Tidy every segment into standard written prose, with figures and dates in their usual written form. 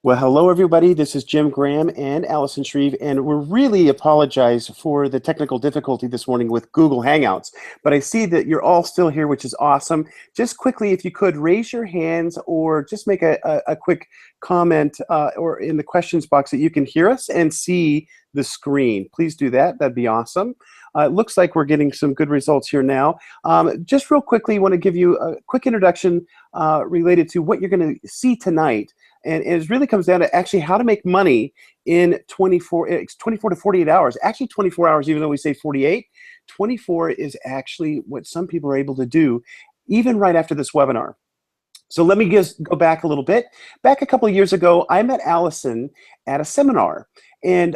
Well, hello, everybody. This is Jim Graham and Allison Shreve, and we really apologize for the technical difficulty this morning with Google Hangouts. But I see that you're all still here, which is awesome. Just quickly, if you could raise your hands or just make a quick comment or in the questions box that you can hear us and see the screen. Please do that. That'd be awesome. It looks like we're getting some good results here now. Just real quickly, I want to give you a quick introduction related to what you're going to see tonight. And it really comes down to actually how to make money in 24 to 48 hours. Actually 24 hours, even though we say 48. 24 is actually what some people are able to do even right after this webinar. So let me just go back a little bit. Back a couple of years ago, I met Allison at a seminar, and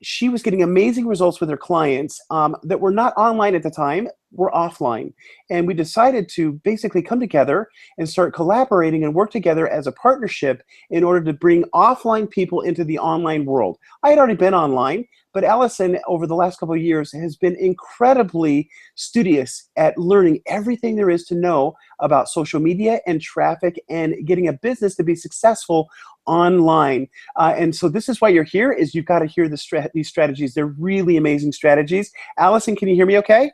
she was getting amazing results with her clients that were not online at the time, were offline. And we decided to basically come together and start collaborating and work together as a partnership in order to bring offline people into the online world. I had already been online, but Allison, over the last couple of years, has been incredibly studious at learning everything there is to know about social media and traffic and getting a business to be successful online. And so this is why you're here, is you've got to hear these strategies. They're really amazing strategies. Allison, can you hear me okay?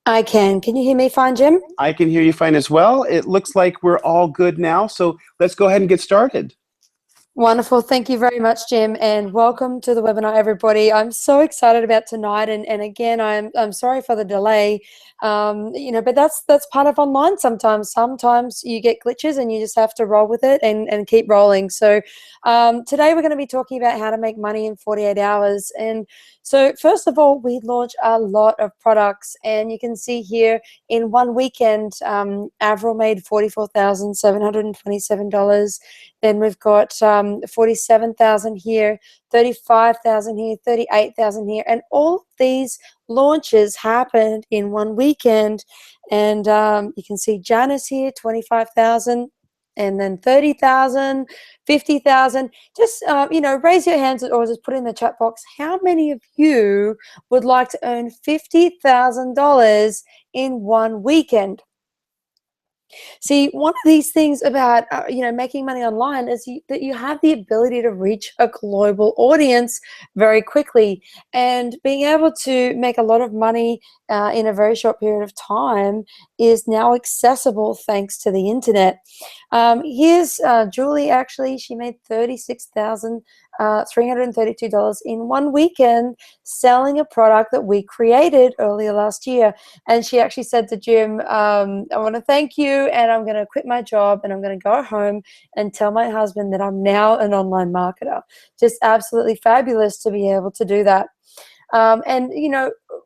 I can. Can you hear me fine, Jim? I can hear you fine as well. It looks like we're all good now, so let's go ahead and get started. Wonderful. Thank you very much, Jim, and welcome to the webinar, everybody. I'm so excited about tonight, and again, I'm sorry for the delay. But that's part of online sometimes. Sometimes you get glitches and you just have to roll with it and keep rolling. So today we're going to be talking about how to make money in 48 hours. And so first of all, we launch a lot of products, and you can see here in one weekend, Avril made $44,727. Then we've got 47,000 here, 35,000 here, 38,000 here, and all of these launches happened in one weekend. And you can see Janice here, 25,000, and then 30,000, 50,000. Just raise your hands or just put in the chat box. How many of you would like to earn $50,000 in one weekend? See, one of these things about making money online is that you have the ability to reach a global audience very quickly, and being able to make a lot of money in a very short period of time is now accessible thanks to the internet. Here's Julie. Actually, she made $36,332 in one weekend selling a product that we created earlier last year. And she actually said to Jim, I want to thank you, and I'm going to quit my job and I'm going to go home and tell my husband that I'm now an online marketer. Just absolutely fabulous to be able to do that.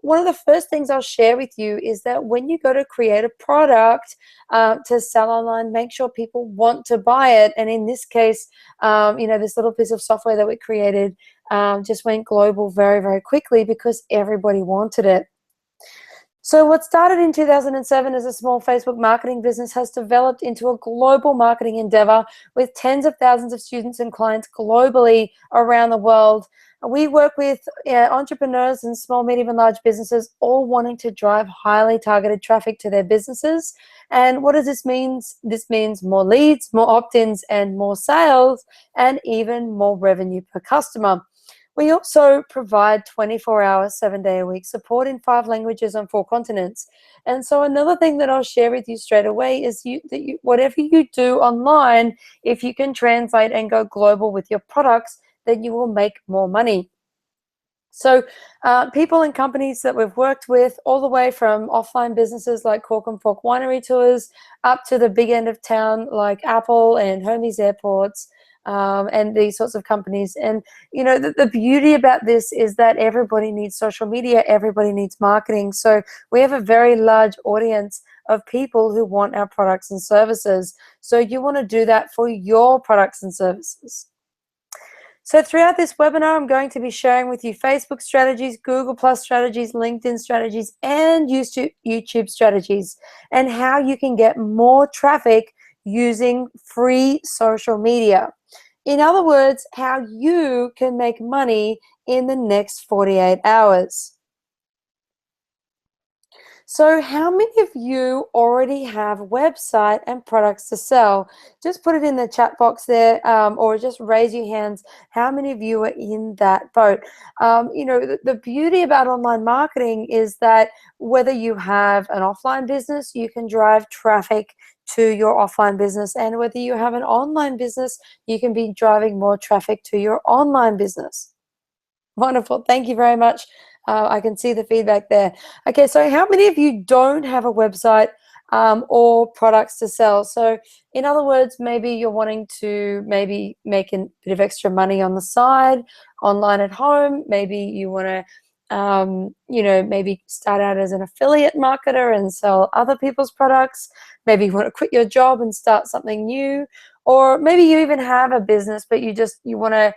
One of the first things I'll share with you is that when you go to create a product to sell online, make sure people want to buy it. And in this case, this little piece of software that we created just went global very, very quickly because everybody wanted it. So what started in 2007 as a small Facebook marketing business has developed into a global marketing endeavor with tens of thousands of students and clients globally around the world. We work with entrepreneurs and small, medium, and large businesses, all wanting to drive highly targeted traffic to their businesses. And what does this mean? This means more leads, more opt-ins, and more sales, and even more revenue per customer. We also provide 24-hour, 7-day-a-week support in 5 languages on 4 continents. And so another thing that I'll share with you straight away is whatever you do online, if you can translate and go global with your products, then you will make more money. So people and companies that we've worked with, all the way from offline businesses like Cork and Fork Winery Tours up to the big end of town like Apple and Hermes Airports, and these sorts of companies. And the beauty about this is that everybody needs social media, everybody needs marketing. So we have a very large audience of people who want our products and services. So you want to do that for your products and services. So throughout this webinar, I'm going to be sharing with you Facebook strategies, Google Plus strategies, LinkedIn strategies, and YouTube strategies, and how you can get more traffic using free social media. In other words, how you can make money in the next 48 hours. So how many of you already have a website and products to sell? Just put it in the chat box there, or just raise your hands. How many of you are in that boat? The beauty about online marketing is that whether you have an offline business, you can drive traffic to your offline business, and whether you have an online business, you can be driving more traffic to your online business. Wonderful. Thank you very much. I can see the feedback there. Okay, so how many of you don't have a website or products to sell? So in other words, maybe you're wanting to maybe make a bit of extra money on the side, online at home. Maybe you want to, maybe start out as an affiliate marketer and sell other people's products. Maybe you want to quit your job and start something new. Or maybe you even have a business, but you want to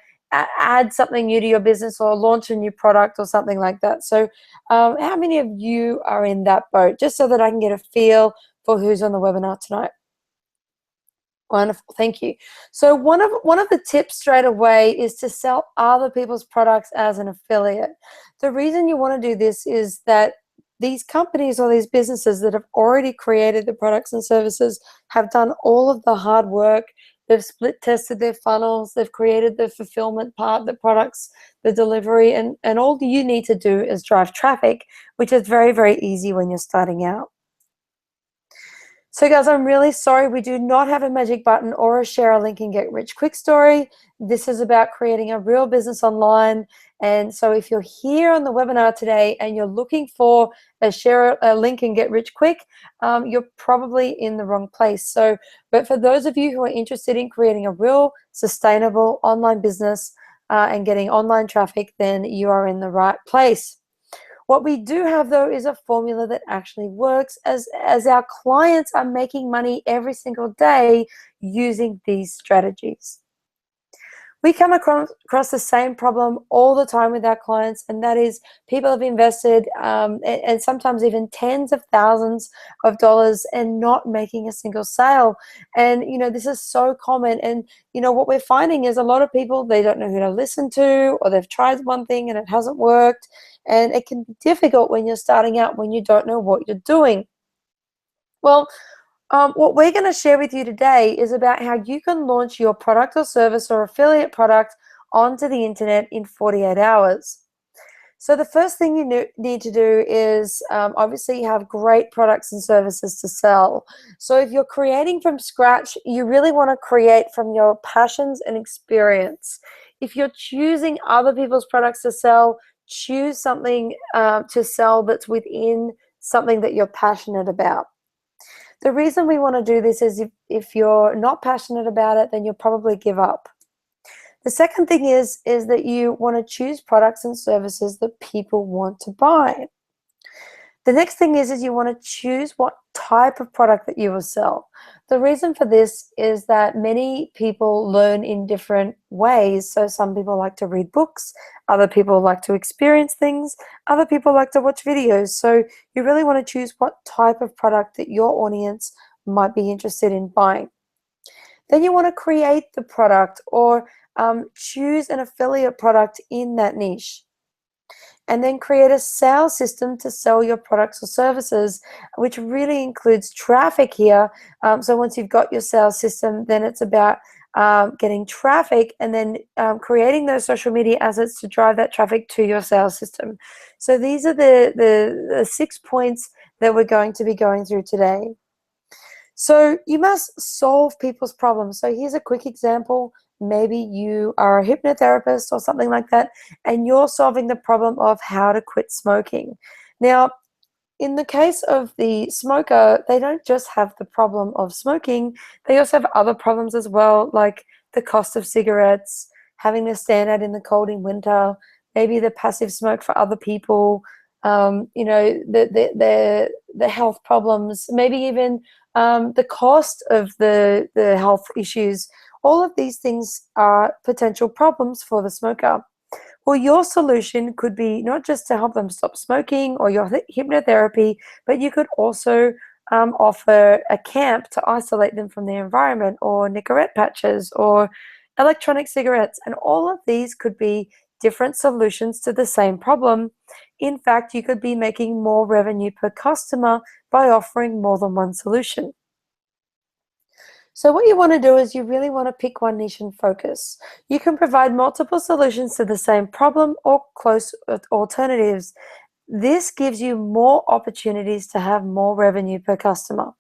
add something new to your business or launch a new product or something like that. So how many of you are in that boat? Just so that I can get a feel for who's on the webinar tonight. Wonderful, thank you. So one of the tips straight away is to sell other people's products as an affiliate. The reason you want to do this is that these companies or these businesses that have already created the products and services have done all of the hard work. They've split tested their funnels, they've created the fulfillment part, the products, the delivery, and all you need to do is drive traffic, which is very, very easy when you're starting out. So guys, I'm really sorry we do not have a magic button or a share a link and get rich quick story. This is about creating a real business online. And so if you're here on the webinar today and you're looking for a share a link and get rich quick, you're probably in the wrong place. But for those of you who are interested in creating a real sustainable online business and getting online traffic, then you are in the right place. What we do have, though, is a formula that actually works as our clients are making money every single day using these strategies. We come across the same problem all the time with our clients, and that is people have invested and sometimes even tens of thousands of dollars and not making a single sale. And, this is so common. And, what we're finding is a lot of people, they don't know who to listen to, or they've tried one thing and it hasn't worked. And it can be difficult when you're starting out, when you don't know what you're doing. Well, what we're going to share with you today is about how you can launch your product or service or affiliate product onto the internet in 48 hours. So the first thing you need to do is obviously have great products and services to sell. So if you're creating from scratch, you really want to create from your passions and experience. If you're choosing other people's products to sell, choose something to sell that's within something that you're passionate about. The reason we want to do this is if you're not passionate about it, then you'll probably give up. The second thing is that you want to choose products and services that people want to buy. The next thing is you want to choose what type of product that you will sell. The reason for this is that many people learn in different ways. So some people like to read books, other people like to experience things, other people like to watch videos. So you really want to choose what type of product that your audience might be interested in buying. Then you want to create the product or choose an affiliate product in that niche. And then create a sales system to sell your products or services, which really includes traffic here. So once you've got your sales system, then it's about getting traffic and then creating those social media assets to drive that traffic to your sales system. So these are the 6 points that we're going to be going through today. So you must solve people's problems. So here's a quick example. Maybe you are a hypnotherapist or something like that, and you're solving the problem of how to quit smoking. Now, in the case of the smoker, they don't just have the problem of smoking, they also have other problems as well, like the cost of cigarettes, having to stand out in the cold in winter, maybe the passive smoke for other people, the health problems, maybe even the cost of the health issues. All of these things are potential problems for the smoker. Well, your solution could be not just to help them stop smoking or your hypnotherapy, but you could also offer a camp to isolate them from their environment, or Nicorette patches, or electronic cigarettes. And all of these could be different solutions to the same problem. In fact, you could be making more revenue per customer by offering more than one solution. So what you want to do is you really want to pick one niche and focus. You can provide multiple solutions to the same problem or close alternatives. This gives you more opportunities to have more revenue per customer.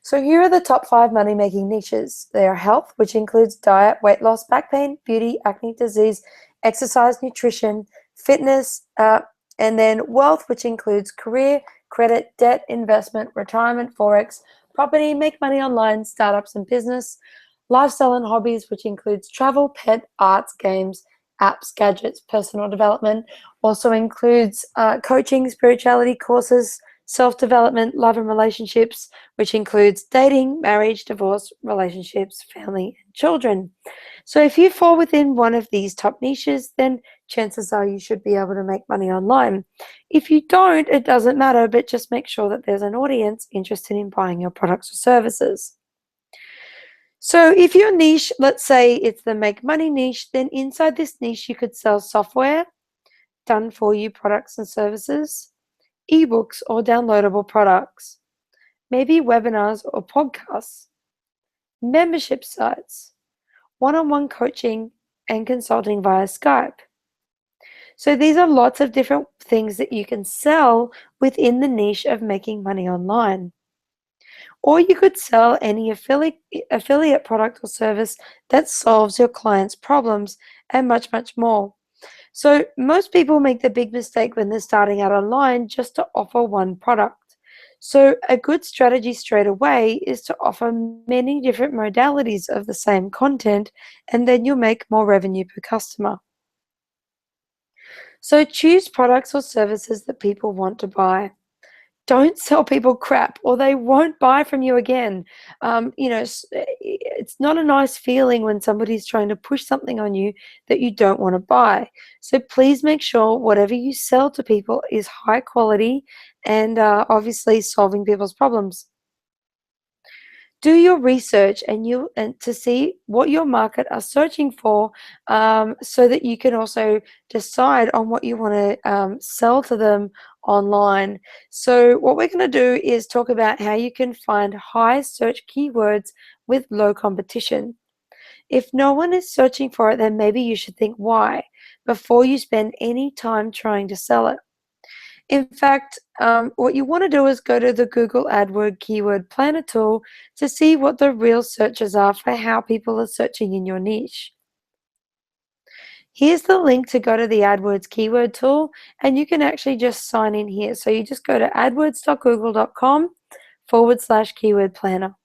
So here are the top 5 money-making niches. They are health, which includes diet, weight loss, back pain, beauty, acne, disease, exercise, nutrition, fitness, and then wealth, which includes career, credit, debt, investment, retirement, forex, property, make money online, startups and business, lifestyle and hobbies, which includes travel, pet, arts, games, apps, gadgets, personal development, also includes coaching, spirituality courses, self-development, love and relationships, which includes dating, marriage, divorce, relationships, family, and children. So if you fall within one of these top niches, then chances are you should be able to make money online. If you don't, it doesn't matter, but just make sure that there's an audience interested in buying your products or services. So if your niche, let's say it's the make money niche, then inside this niche you could sell software, done for you products and services, ebooks or downloadable products, maybe webinars or podcasts, membership sites, one-on-one coaching and consulting via Skype. So these are lots of different things that you can sell within the niche of making money online. Or you could sell any affiliate product or service that solves your client's problems and much, much more. So most people make the big mistake when they're starting out online just to offer one product. So a good strategy straight away is to offer many different modalities of the same content, and then you'll make more revenue per customer. So choose products or services that people want to buy. Don't sell people crap or they won't buy from you again. It's not a nice feeling when somebody's trying to push something on you that you don't want to buy. So please make sure whatever you sell to people is high quality and obviously solving people's problems. Do your research and to see what your market are searching for, so that you can also decide on what you want to sell to them online. So what we're going to do is talk about how you can find high search keywords with low competition. If no one is searching for it, then maybe you should think why before you spend any time trying to sell it. In fact, what you want to do is go to the Google AdWord Keyword Planner tool to see what the real searches are for how people are searching in your niche. Here's the link to go to the AdWords keyword tool, and you can actually just sign in here. So you just go to adwords.google.com/keyword planner.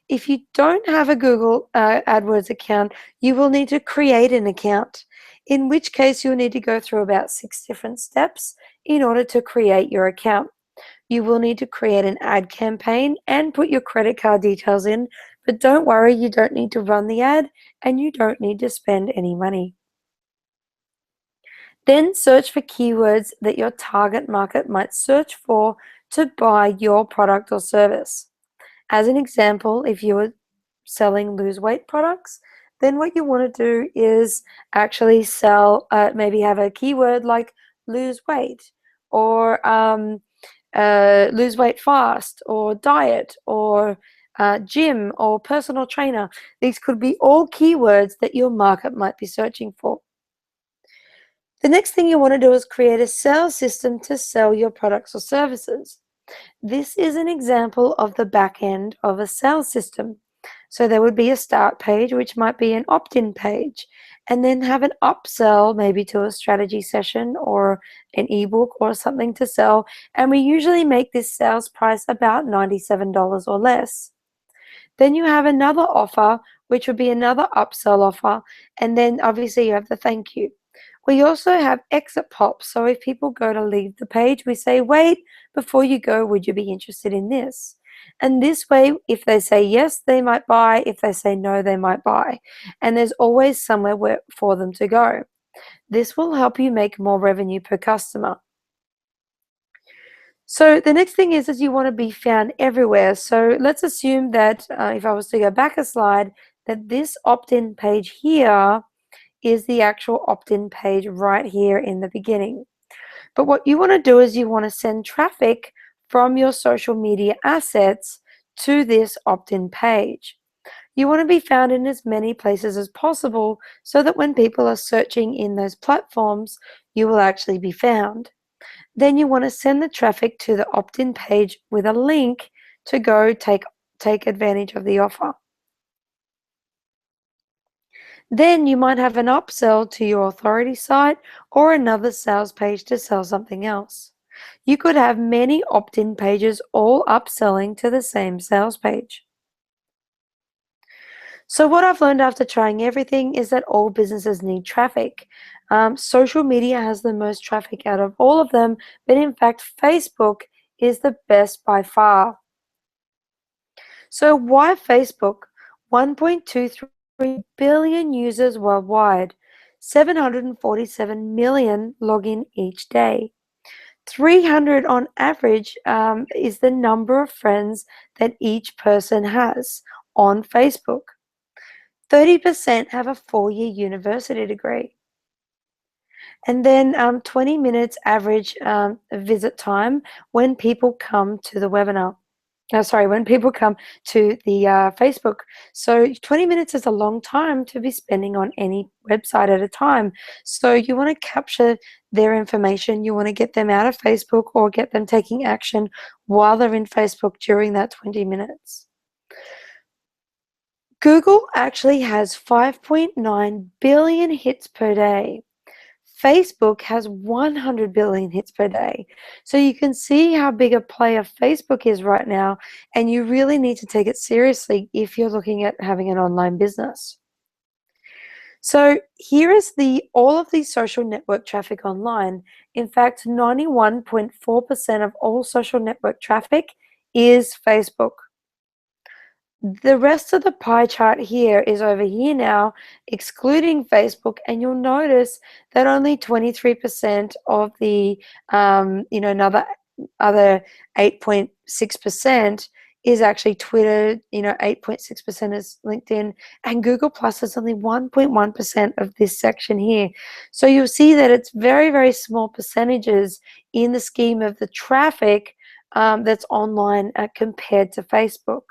If you don't have a Google AdWords account, you will need to create an account, in which case you'll need to go through about 6 different steps in order to create your account. You will need to create an ad campaign and put your credit card details in, but don't worry, you don't need to run the ad and you don't need to spend any money. Then search for keywords that your target market might search for to buy your product or service. As an example, if you were selling lose weight products, then what you want to do is actually sell, maybe have a keyword like lose weight or lose weight fast or diet or gym or personal trainer. These could be all keywords that your market might be searching for. The next thing you want to do is create a sales system to sell your products or services. This is an example of the back end of a sales system. So there would be a start page, which might be an opt-in page, and then have an upsell maybe to a strategy session or an ebook or something to sell. And we usually make this sales price about $97 or less. Then you have another offer, which would be another upsell offer. And then obviously you have the thank you. We also have exit pops. So if people go to leave the page, we say, wait, before you go, would you be interested in this? And this way, if they say yes, they might buy. If they say no, they might buy. And there's always somewhere for them to go. This will help you make more revenue per customer. So the next thing is you want to be found everywhere. So let's assume that if I was to go back a slide, that this opt-in page here is the actual opt-in page right here in the beginning. But what you want to do is you want to send traffic from your social media assets to this opt-in page. You want to be found in as many places as possible so that when people are searching in those platforms, you will actually be found. Then you want to send the traffic to the opt-in page with a link to go take advantage of the offer. Then you might have an upsell to your authority site or another sales page to sell something else. You could have many opt-in pages all upselling to the same sales page. So what I've learned after trying everything is that all businesses need traffic. Social media has the most traffic out of all of them, but in fact, Facebook is the best by far. So why Facebook? 1.23 billion users worldwide, 747 million log in each day. 300 on average is the number of friends that each person has on Facebook. 30% have a 4-year university degree. And then 20 minutes average visit time when people come to the webinar. When people come to the Facebook. So 20 minutes is a long time to be spending on any website at a time. So you want to capture their information. You want to get them out of Facebook or get them taking action while they're in Facebook during that 20 minutes. Google actually has 5.9 billion hits per day. Facebook has 100 billion hits per day. So you can see how big a player Facebook is right now, and you really need to take it seriously if you're looking at having an online business. So here is all of the social network traffic online. In fact, 91.4% of all social network traffic is Facebook. The rest of the pie chart here is over here now, excluding Facebook, and you'll notice that only 23% of the, another other 8.6% is actually Twitter, 8.6% is LinkedIn, and Google Plus is only 1.1% of this section here. So you'll see that it's very, very small percentages in the scheme of the traffic that's online compared to Facebook.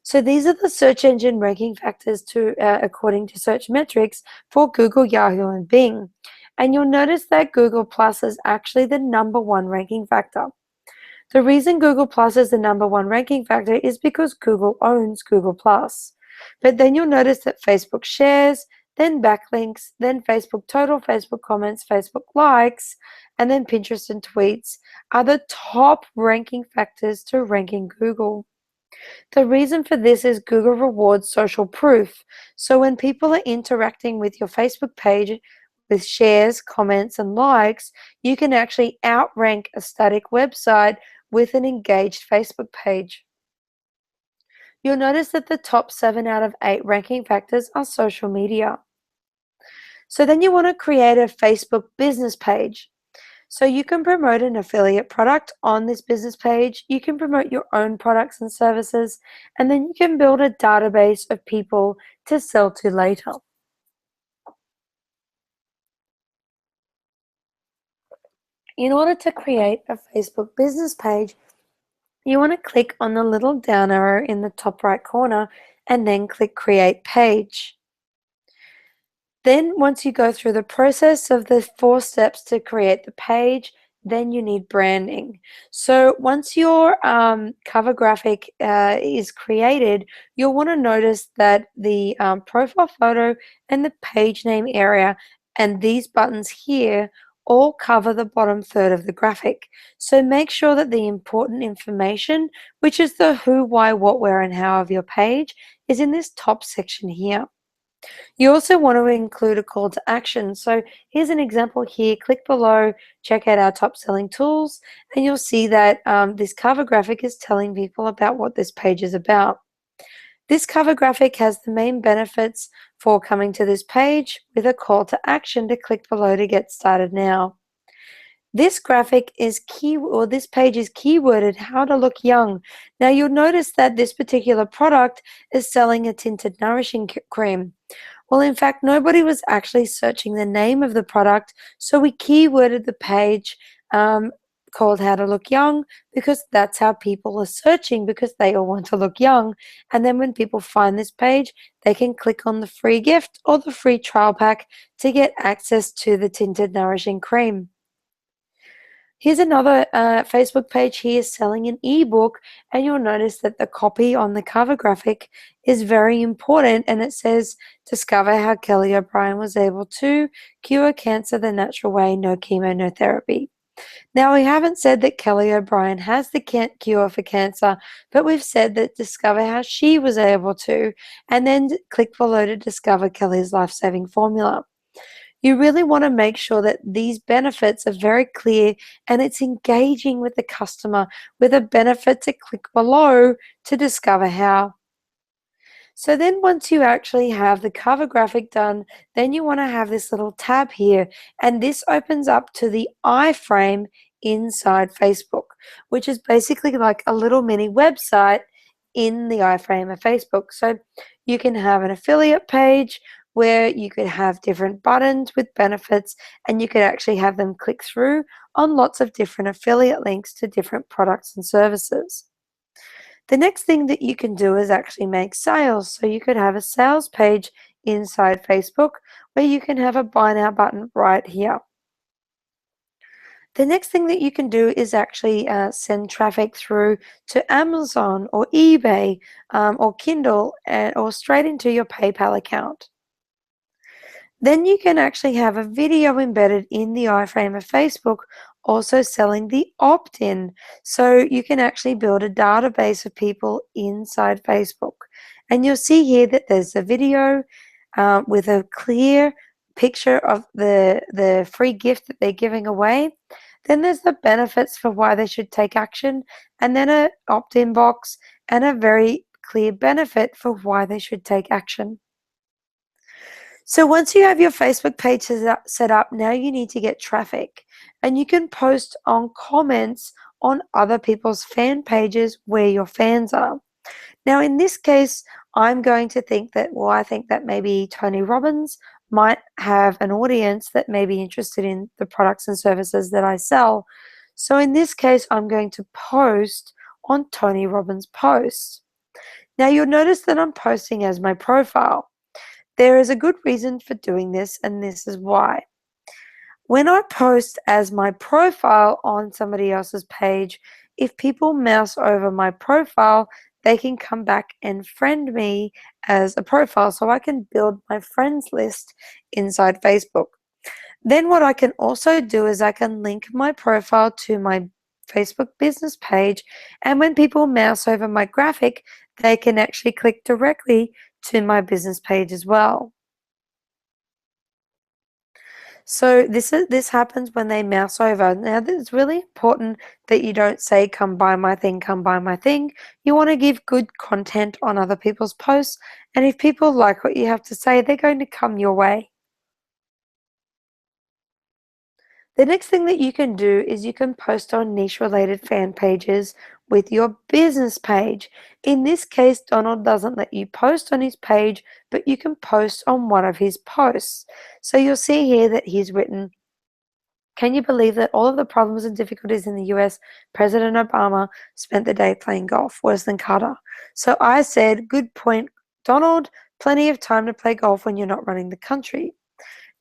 So these are the search engine ranking factors according to search metrics for Google, Yahoo, and Bing. And you'll notice that Google Plus is actually the #1 ranking factor. The reason Google Plus is the #1 ranking factor is because Google owns Google Plus. But then you'll notice that Facebook shares, then backlinks, then Facebook total, Facebook comments, Facebook likes, and then Pinterest and tweets are the top ranking factors to ranking Google. The reason for this is Google rewards social proof. So when people are interacting with your Facebook page with shares, comments, and likes, you can actually outrank a static website with an engaged Facebook page. You'll notice that the top 7 out of 8 ranking factors are social media. So then you want to create a Facebook business page. So you can promote an affiliate product on this business page, you can promote your own products and services, and then you can build a database of people to sell to later. In order to create a Facebook business page, you want to click on the little down arrow in the top right corner and then click Create Page. Then once you go through the process of the 4 steps to create the page, then you need branding. So once your cover graphic is created, you'll want to notice that the profile photo and the page name area and these buttons here all cover the bottom third of the graphic. So make sure that the important information, which is the who, why, what, where, and how of your page, is in this top section here. You also want to include a call to action. So here's an example here. Click below, check out our top selling tools, and you'll see that this cover graphic is telling people about what this page is about. This cover graphic has the main benefits for coming to this page with a call to action to click below to get started now. This graphic is this page is keyworded how to look young. Now you'll notice that this particular product is selling a tinted nourishing cream. Well, in fact, nobody was actually searching the name of the product, so we keyworded the page um, called How to Look Young because that's how people are searching because they all want to look young. And then when people find this page, they can click on the free gift or the free trial pack to get access to the tinted nourishing cream. Here's another Facebook page here selling an ebook, and you'll notice that the copy on the cover graphic is very important, and it says, "Discover how Kelly O'Brien was able to cure cancer the natural way, no chemo, no therapy." Now, we haven't said that Kelly O'Brien has the cure for cancer, but we've said that discover how she was able to, and then click below to discover Kelly's life-saving formula. You really want to make sure that these benefits are very clear and it's engaging with the customer with a benefit to click below to discover how. So then once you actually have the cover graphic done, then you want to have this little tab here, and this opens up to the iframe inside Facebook, which is basically like a little mini website in the iframe of Facebook. So you can have an affiliate page where you could have different buttons with benefits, and you could actually have them click through on lots of different affiliate links to different products and services. The next thing that you can do is actually make sales. So you could have a sales page inside Facebook where you can have a buy now button right here. The next thing that you can do is actually send traffic through to Amazon or eBay or Kindle or straight into your PayPal account. Then you can actually have a video embedded in the iframe of Facebook, also selling the opt-in. So you can actually build a database of people inside Facebook. And you'll see here that there's a video with a clear picture of the free gift that they're giving away. Then there's the benefits for why they should take action, and then an opt-in box and a very clear benefit for why they should take action. So once you have your Facebook page set up, now you need to get traffic, and you can post on comments on other people's fan pages where your fans are. Now, in this case, I'm going to think that, well, I think that maybe Tony Robbins might have an audience that may be interested in the products and services that I sell. So in this case, I'm going to post on Tony Robbins' posts. Now, you'll notice that I'm posting as my profile. There is a good reason for doing this, and this is why. When I post as my profile on somebody else's page, if people mouse over my profile, they can come back and friend me as a profile so I can build my friends list inside Facebook. Then what I can also do is I can link my profile to my Facebook business page, and when people mouse over my graphic, they can actually click directly to my business page as well. So this happens when they mouse over. Now, it's really important that you don't say, "Come buy my thing, come buy my thing." You want to give good content on other people's posts, and if people like what you have to say, they're going to come your way. The next thing that you can do is you can post on niche-related fan pages with your business page. In this case, Donald doesn't let you post on his page, but you can post on one of his posts. So you'll see here that he's written, "Can you believe that all of the problems and difficulties in the US, President Obama spent the day playing golf, worse than Carter?" So I said, "Good point, Donald. Plenty of time to play golf when you're not running the country."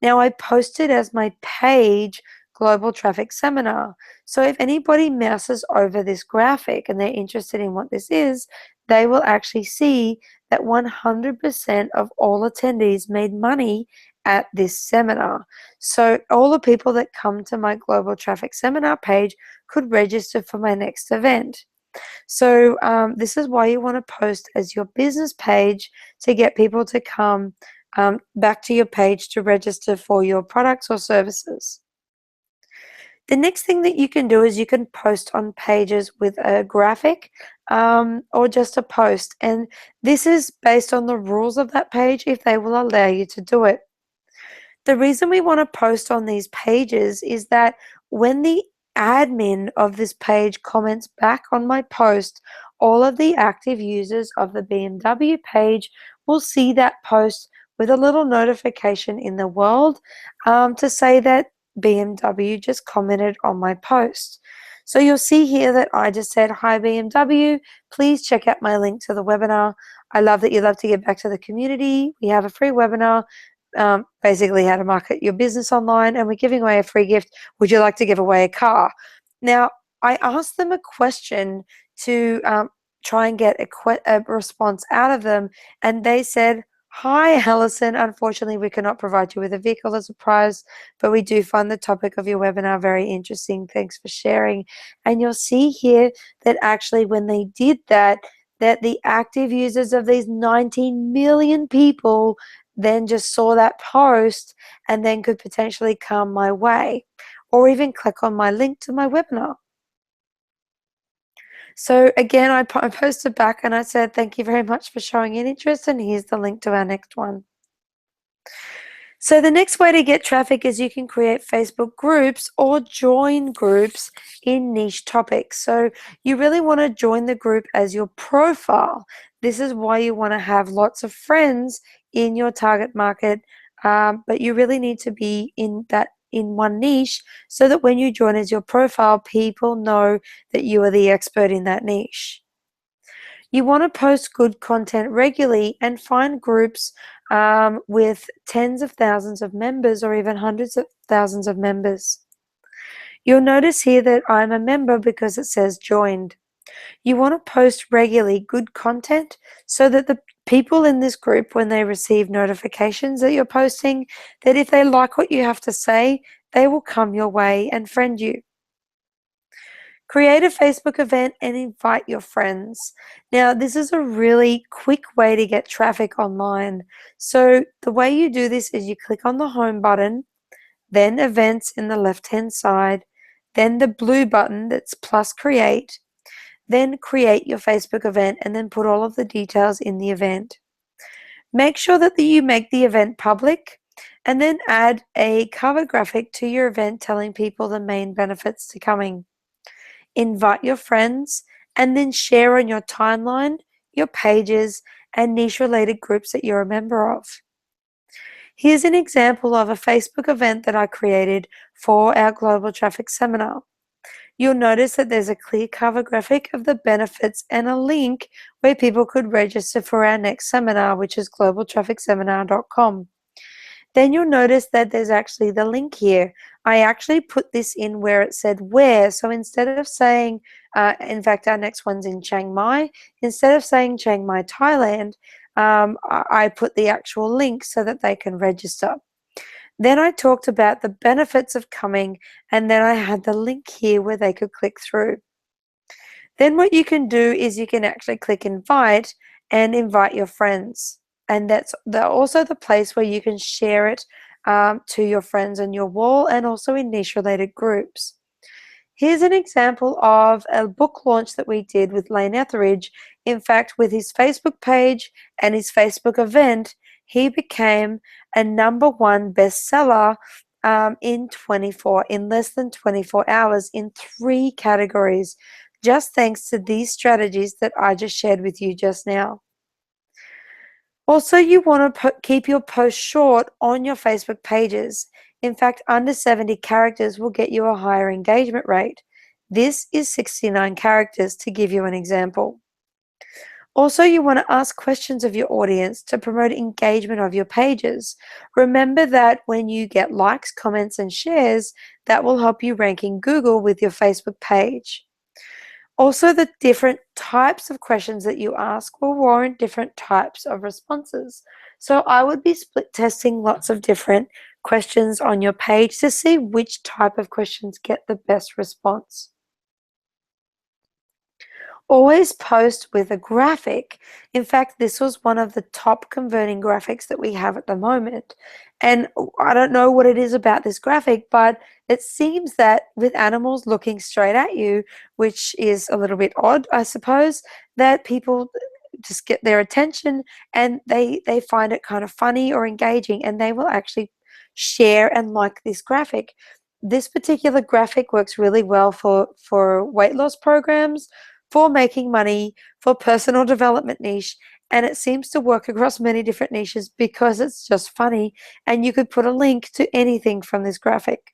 Now, I posted as my page Global Traffic Seminar. So if anybody mouses over this graphic and they're interested in what this is, they will actually see that 100% of all attendees made money at this seminar. So all the people that come to my Global Traffic Seminar page could register for my next event. So this is why you want to post as your business page to get people to come back to your page to register for your products or services. The next thing that you can do is you can post on pages with a graphic or just a post. And this is based on the rules of that page if they will allow you to do it. The reason we want to post on these pages is that when the admin of this page comments back on my post, all of the active users of the BMW page will see that post with a little notification in the world to say that BMW just commented on my post. So you'll see here that I just said, "Hi BMW, please check out my link to the webinar. I love that you love to give back to the community. We have a free webinar, basically how to market your business online, and we're giving away a free gift. Would you like to give away a car?" Now, I asked them a question to try and get a response out of them, and they said, "Hi, Allison. Unfortunately, we cannot provide you with a vehicle as a prize, but we do find the topic of your webinar very interesting. Thanks for sharing." And you'll see here that actually when they did that, that the active users of these 19 million people then just saw that post and then could potentially come my way or even click on my link to my webinar. So again, I posted back and I said, "Thank you very much for showing an interest, and here's the link to our next one." So the next way to get traffic is you can create Facebook groups or join groups in niche topics. So you really want to join the group as your profile. This is why you want to have lots of friends in your target market, but you really need to be in one niche so that when you join as your profile, people know that you are the expert in that niche. You want to post good content regularly and find groups with tens of thousands of members or even hundreds of thousands of members. You'll notice here that I'm a member because it says joined. You want to post regularly good content so that the people in this group, when they receive notifications that you're posting, that if they like what you have to say, they will come your way and friend you. Create a Facebook event and invite your friends. Now, this is a really quick way to get traffic online. So the way you do this is you click on the home button, then events in the left-hand side, then the blue button that's plus create, then create your Facebook event and then put all of the details in the event. Make sure that you make the event public and then add a cover graphic to your event telling people the main benefits to coming. Invite your friends, and then share on your timeline, your pages, and niche-related groups that you're a member of. Here's an example of a Facebook event that I created for our Global Traffic Seminar. You'll notice that there's a clear cover graphic of the benefits and a link where people could register for our next seminar, which is globaltrafficseminar.com. Then you'll notice that there's actually the link here. I actually put this in where it said where. So instead of saying, in fact, our next one's in Chiang Mai, instead of saying Chiang Mai, Thailand, I put the actual link so that they can register. Then I talked about the benefits of coming, and then I had the link here where they could click through. Then what you can do is you can actually click invite and invite your friends. And that's also the place where you can share it to your friends on your wall and also in niche-related groups. Here's an example of a book launch that we did with Lane Etheridge. In fact, with his Facebook page and his Facebook event, he became a #1 bestseller in less than 24 hours in 3 categories, just thanks to these strategies that I just shared with you just now. Also, you want to keep your posts short on your Facebook pages. In fact, under 70 characters will get you a higher engagement rate. This is 69 characters to give you an example. Also, you want to ask questions of your audience to promote engagement of your pages. Remember that when you get likes, comments, and shares, that will help you rank in Google with your Facebook page. Also, the different types of questions that you ask will warrant different types of responses. So I would be split testing lots of different questions on your page to see which type of questions get the best response. Always post with a graphic. In fact, this was one of the top converting graphics that we have at the moment. And I don't know what it is about this graphic, but it seems that with animals looking straight at you, which is a little bit odd, I suppose, that people just get their attention and they find it kind of funny or engaging, and they will actually share and like this graphic. This particular graphic works really well for weight loss programs, for making money, for personal development niche, and it seems to work across many different niches because it's just funny, and you could put a link to anything from this graphic.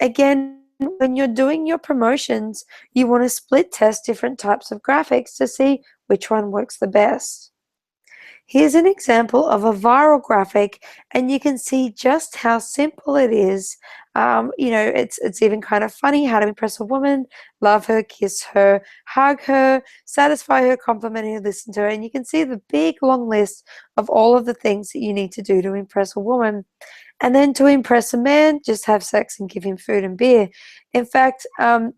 Again, when you're doing your promotions, you want to split test different types of graphics to see which one works the best. Here's an example of a viral graphic, and you can see just how simple it is. It's even kind of funny how to impress a woman, love her, kiss her, hug her, satisfy her, compliment her, listen to her, and you can see the big long list of all of the things that you need to do to impress a woman. And then to impress a man, just have sex and give him food and beer. In fact,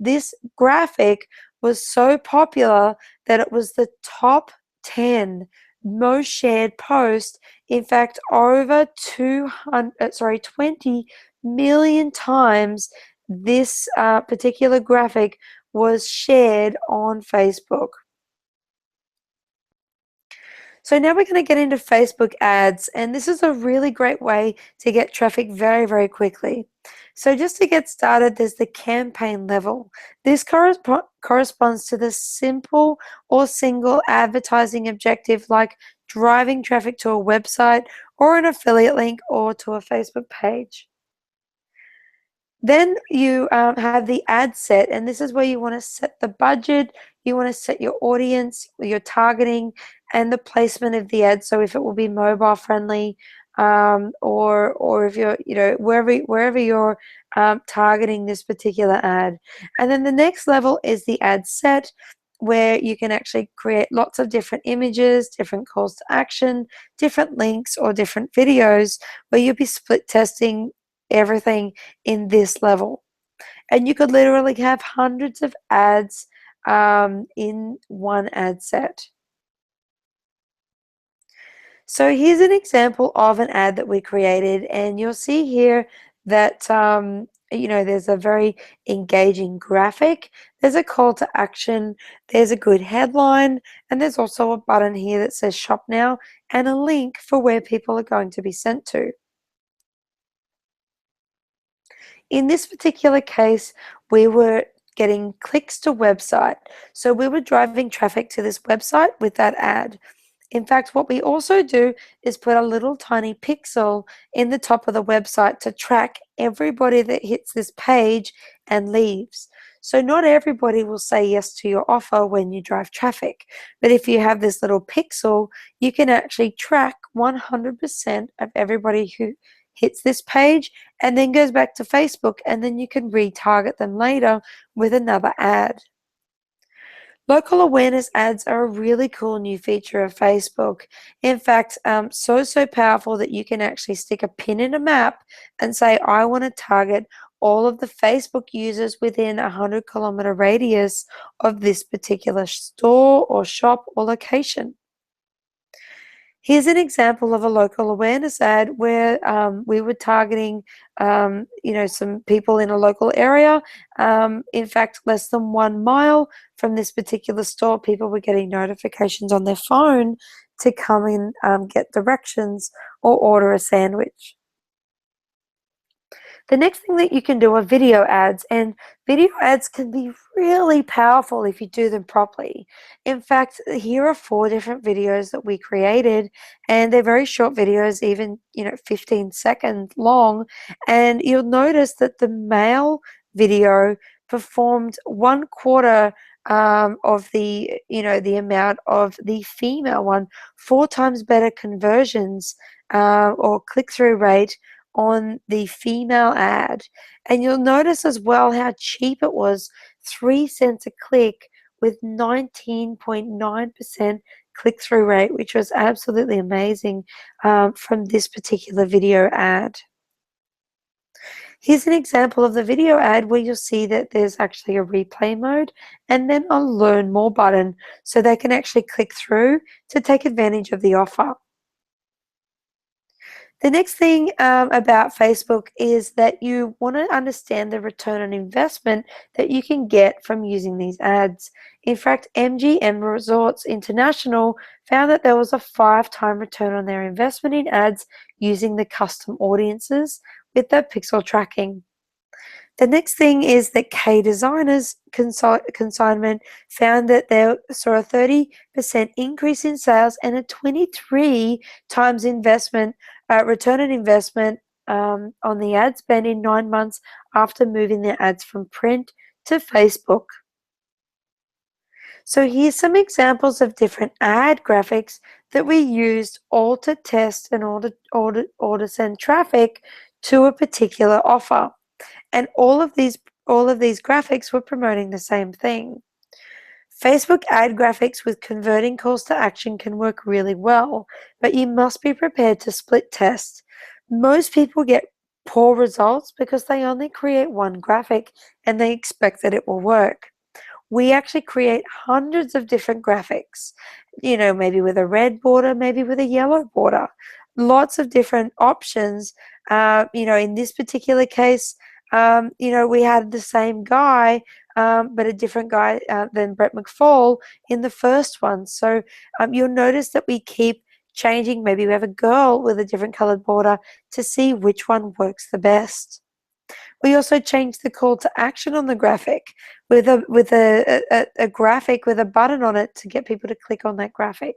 this graphic was so popular that it was the top 10 most shared post. In fact, over 20 million times this particular graphic was shared on Facebook. So now we're going to get into Facebook ads, and this is a really great way to get traffic very, very quickly. So just to get started, there's the campaign level. This corresponds to the simple or single advertising objective like driving traffic to a website or an affiliate link or to a Facebook page. Then you have the ad set, and this is where you want to set the budget, you want to set your audience, your targeting, and the placement of the ad. So if it will be mobile friendly, or if you're, wherever you're targeting this particular ad. And then the next level is the ad set, where you can actually create lots of different images, different calls to action, different links, or different videos, where you'll be split testing everything in this level. And you could literally have hundreds of ads in one ad set. So here's an example of an ad that we created, and you'll see here that there's a very engaging graphic, there's a call to action, there's a good headline, and there's also a button here that says shop now and a link for where people are going to be sent to. In this particular case, we were getting clicks to website. So we were driving traffic to this website with that ad. In fact, what we also do is put a little tiny pixel in the top of the website to track everybody that hits this page and leaves. So not everybody will say yes to your offer when you drive traffic. But if you have this little pixel, you can actually track 100% of everybody who hits this page and then goes back to Facebook, and then you can retarget them later with another ad. Local awareness ads are a really cool new feature of Facebook. In fact, so powerful that you can actually stick a pin in a map and say, I want to target all of the Facebook users within a 100-kilometer radius of this particular store or shop or location. Here's an example of a local awareness ad where we were targeting, some people in a local area. In fact, less than 1 mile from this particular store, people were getting notifications on their phone to come in, get directions, or order a sandwich. The next thing that you can do are video ads, and video ads can be really powerful if you do them properly. In fact, here are 4 different videos that we created, and they're very short videos, even 15 seconds long, and you'll notice that the male video performed 1/4 of the amount of the female one, 4 times better conversions or click-through rate on the female ad. And you'll notice as well how cheap it was, 3 cents a click with 19.9% click-through rate, which was absolutely amazing from this particular video ad. Here's an example of the video ad where you'll see that there's actually a replay mode and then a learn more button, so they can actually click through to take advantage of the offer. The next thing about Facebook is that you want to understand the return on investment that you can get from using these ads. In fact, MGM Resorts International found that there was a 5-time return on their investment in ads using the custom audiences with their pixel tracking. The next thing is that K Designers consignment found that they saw a 30% increase in sales and a 23 times investment return on investment on the ad spend in 9 months after moving their ads from print to Facebook. So here's some examples of different ad graphics that we used all to test and all to send traffic to a particular offer. And all of these graphics were promoting the same thing. Facebook ad graphics with converting calls to action can work really well, but you must be prepared to split test. Most people get poor results because they only create one graphic and they expect that it will work. We actually create hundreds of different graphics, maybe with a red border, maybe with a yellow border, lots of different options. In this particular case, we had the same guy, but a different guy than Brett McFall in the first one. So you'll notice that we keep changing. Maybe we have a girl with a different colored border to see which one works the best. We also changed the call to action on the graphic with a graphic with a button on it to get people to click on that graphic.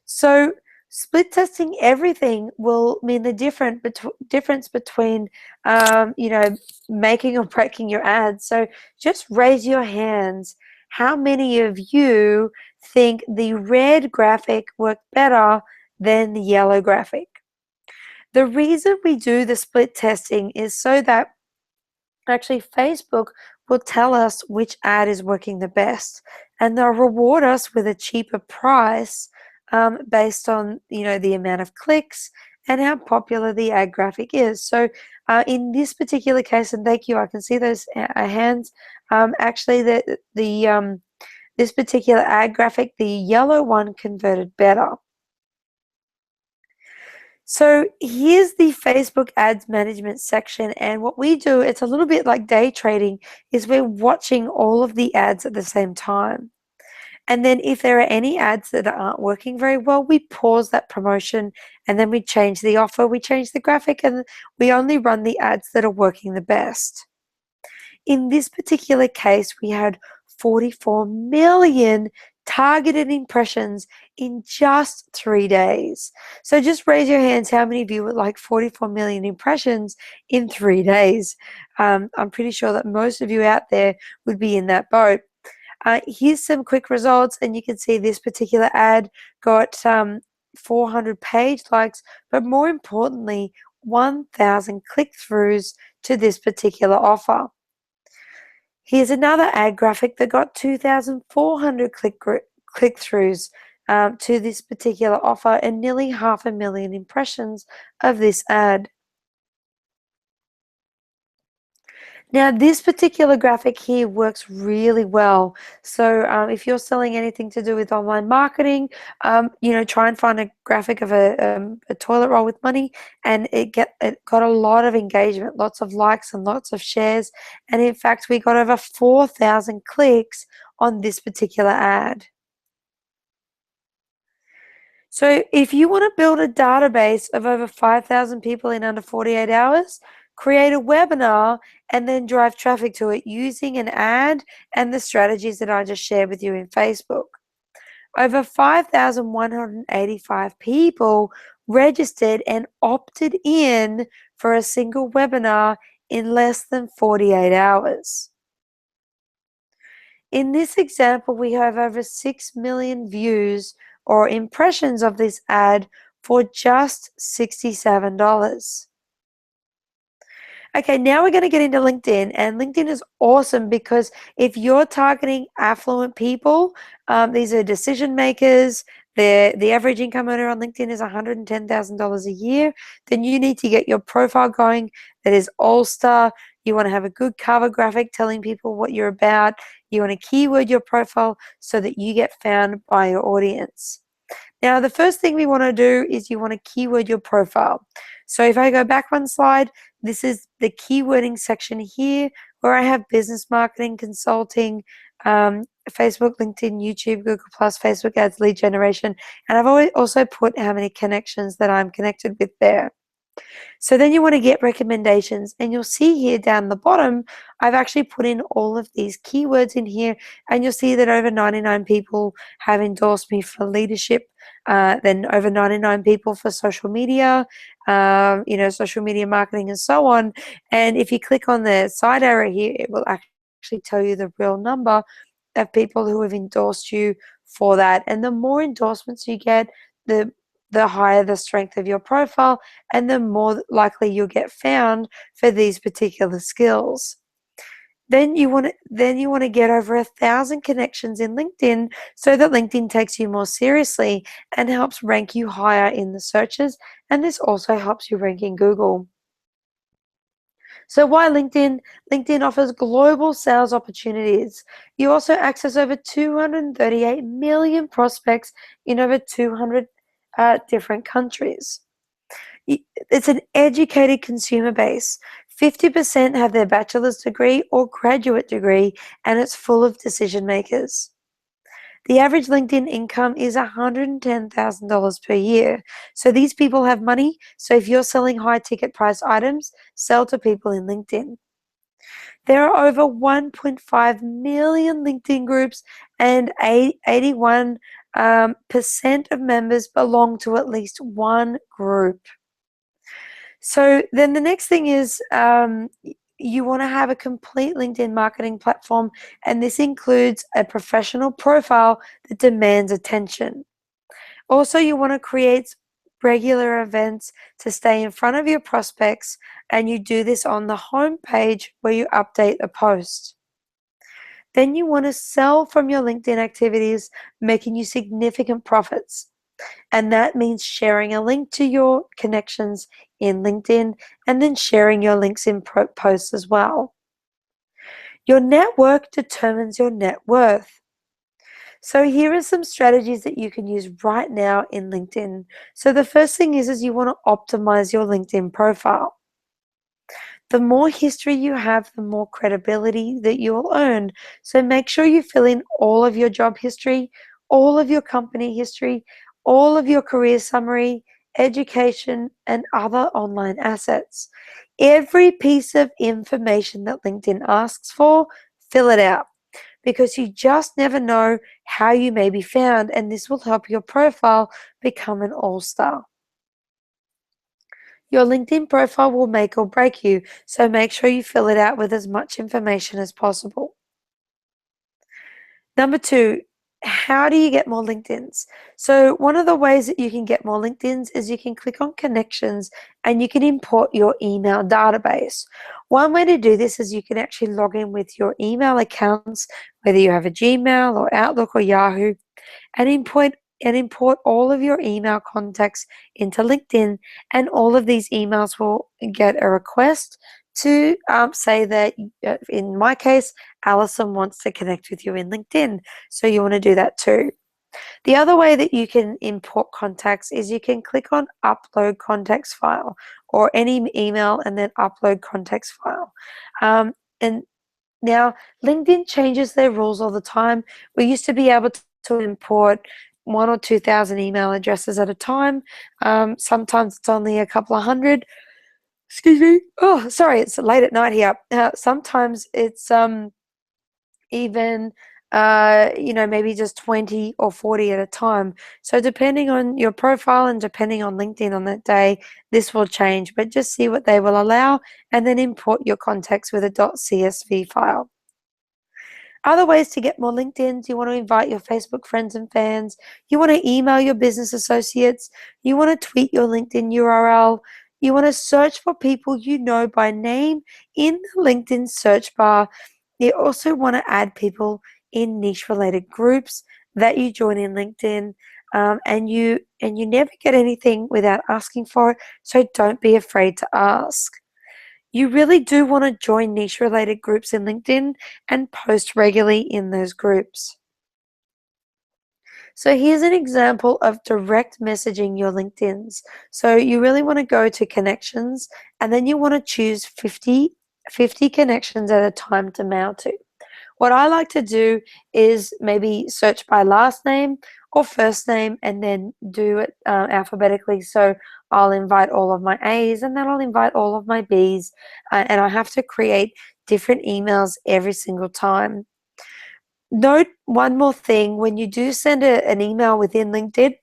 So split testing everything will mean the difference between making or breaking your ads. So just raise your hands. How many of you think the red graphic worked better than the yellow graphic? The reason we do the split testing is so that actually Facebook will tell us which ad is working the best, and they'll reward us with a cheaper price based on the amount of clicks and how popular the ad graphic is. So in this particular case, and thank you, I can see those hands. Actually, this particular ad graphic, the yellow one converted better. So here's the Facebook ads management section, and what we do, it's a little bit like day trading, is we're watching all of the ads at the same time. And then if there are any ads that aren't working very well, we pause that promotion and then we change the offer, we change the graphic, and we only run the ads that are working the best. In this particular case, we had 44 million targeted impressions in just 3 days. So just raise your hands, how many of you would like 44 million impressions in 3 days? I'm pretty sure that most of you out there would be in that boat. Here's some quick results, and you can see this particular ad got 400 page likes, but more importantly, 1,000 click-throughs to this particular offer. Here's another ad graphic that got 2,400 click-throughs to this particular offer and nearly 500,000 impressions of this ad. Now, this particular graphic here works really well. So if you're selling anything to do with online marketing, try and find a graphic of a toilet roll with money, and it got a lot of engagement, lots of likes and lots of shares. And in fact, we got over 4,000 clicks on this particular ad. So if you want to build a database of over 5,000 people in under 48 hours, create a webinar and then drive traffic to it using an ad and the strategies that I just shared with you in Facebook. Over 5,185 people registered and opted in for a single webinar in less than 48 hours. In this example, we have over 6 million views or impressions of this ad for just $67. Okay, now we're going to get into LinkedIn, and LinkedIn is awesome because if you're targeting affluent people, these are decision makers, the average income earner on LinkedIn is $110,000 a year, then you need to get your profile going that is all-star. You want to have a good cover graphic telling people what you're about. You want to keyword your profile so that you get found by your audience. Now, the first thing we want to do is you want to keyword your profile. So if I go back one slide, this is the keywording section here where I have business marketing, consulting, Facebook, LinkedIn, YouTube, Google+, Facebook ads, lead generation, and I've always also put how many connections that I'm connected with there. So then you want to get recommendations, and you'll see here down the bottom, I've actually put in all of these keywords in here, and you'll see that over 99 people have endorsed me for leadership, then over 99 people for social media, social media marketing and so on. And if you click on the side arrow here, it will actually tell you the real number of people who have endorsed you for that. And the more endorsements you get, the higher the strength of your profile, and the more likely you'll get found for these particular skills. Then you want to get over 1,000 connections in LinkedIn, so that LinkedIn takes you more seriously and helps rank you higher in the searches, and this also helps you rank in Google. So why LinkedIn? LinkedIn offers global sales opportunities. You also access over 238 million prospects in over 200 different countries. It's an educated consumer base. 50% have their bachelor's degree or graduate degree, and it's full of decision makers. The average LinkedIn income is $110,000 per year. So these people have money. So if you're selling high ticket price items, sell to people in LinkedIn. There are over 1.5 million LinkedIn groups, and 81% of members belong to at least one group. So then the next thing is you want to have a complete LinkedIn marketing platform, and this includes a professional profile that demands attention. Also, you want to create regular events to stay in front of your prospects, and you do this on the home page where you update a post. Then you want to sell from your LinkedIn activities, making you significant profits. And that means sharing a link to your connections in LinkedIn, and then sharing your links in posts as well. Your network determines your net worth. So here are some strategies that you can use right now in LinkedIn. So the first thing is you want to optimize your LinkedIn profile. The more history you have, the more credibility that you will earn. So make sure you fill in all of your job history, all of your company history, all of your career summary, education, and other online assets. Every piece of information that LinkedIn asks for, fill it out, because you just never know how you may be found, and this will help your profile become an all-star. Your LinkedIn profile will make or break you, so make sure you fill it out with as much information as possible. Number 2, how do you get more LinkedIns? So one of the ways that you can get more LinkedIns is you can click on connections, and you can import your email database. One way to do this is you can actually log in with your email accounts, whether you have a Gmail or Outlook or Yahoo, and import all of your email contacts into LinkedIn, and all of these emails will get a request to say that, in my case, Alison wants to connect with you in LinkedIn. So you want to do that too. The other way that you can import contacts is you can click on upload contacts file, or any email and then upload contacts file. And now LinkedIn changes their rules all the time. We used to be able to import 1,000 or 2,000 email addresses at a time. Sometimes it's only a couple of hundred. Excuse me. Oh, sorry, it's late at night here. Sometimes it's even maybe just 20 or 40 at a time. So depending on your profile and depending on LinkedIn on that day, this will change. But just see what they will allow, and then import your contacts with a .csv file. Other ways to get more LinkedIns: you want to invite your Facebook friends and fans. You want to email your business associates. You want to tweet your LinkedIn URL. You want to search for people you know by name in the LinkedIn search bar. You also want to add people in niche related groups that you join in LinkedIn. And you never get anything without asking for it, so don't be afraid to ask. You really do want to join niche related groups in LinkedIn and post regularly in those groups. So here's an example of direct messaging your LinkedIns. So you really want to go to connections, and then you want to choose 50 connections at a time to mail to. What I like to do is maybe search by last name, or first name and then do it alphabetically. So I'll invite all of my A's and then I'll invite all of my B's, and I have to create different emails every single time. Note one more thing: when you do send an email within LinkedIn,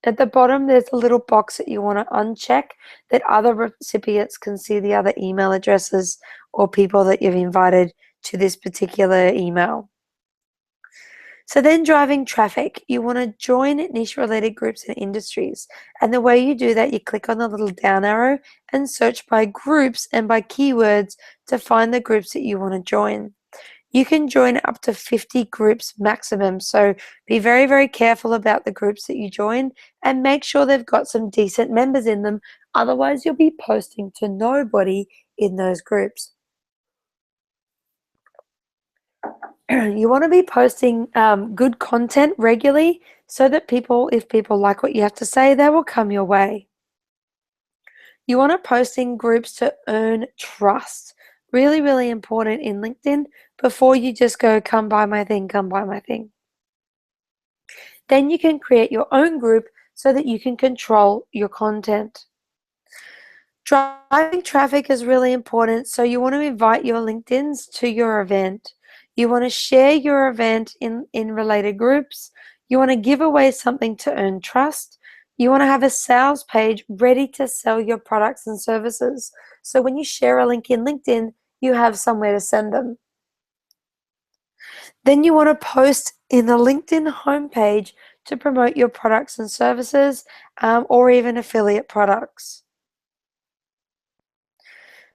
at the bottom there's a little box that you want to uncheck, that other recipients can see the other email addresses or people that you've invited to this particular email. So then, driving traffic, you want to join niche related groups and industries. And the way you do that, you click on the little down arrow and search by groups and by keywords to find the groups that you want to join. You can join up to 50 groups maximum. So be very, very careful about the groups that you join and make sure they've got some decent members in them. Otherwise, you'll be posting to nobody in those groups. You want to be posting good content regularly so that if people like what you have to say, they will come your way. You want to post in groups to earn trust. Really, really important in LinkedIn before you just go, come buy my thing, come buy my thing. Then you can create your own group so that you can control your content. Driving traffic is really important, so you want to invite your LinkedIns to your event. You want to share your event in related groups. You want to give away something to earn trust. You want to have a sales page ready to sell your products and services. So when you share a link in LinkedIn, you have somewhere to send them. Then you want to post in the LinkedIn homepage to promote your products and services, or even affiliate products.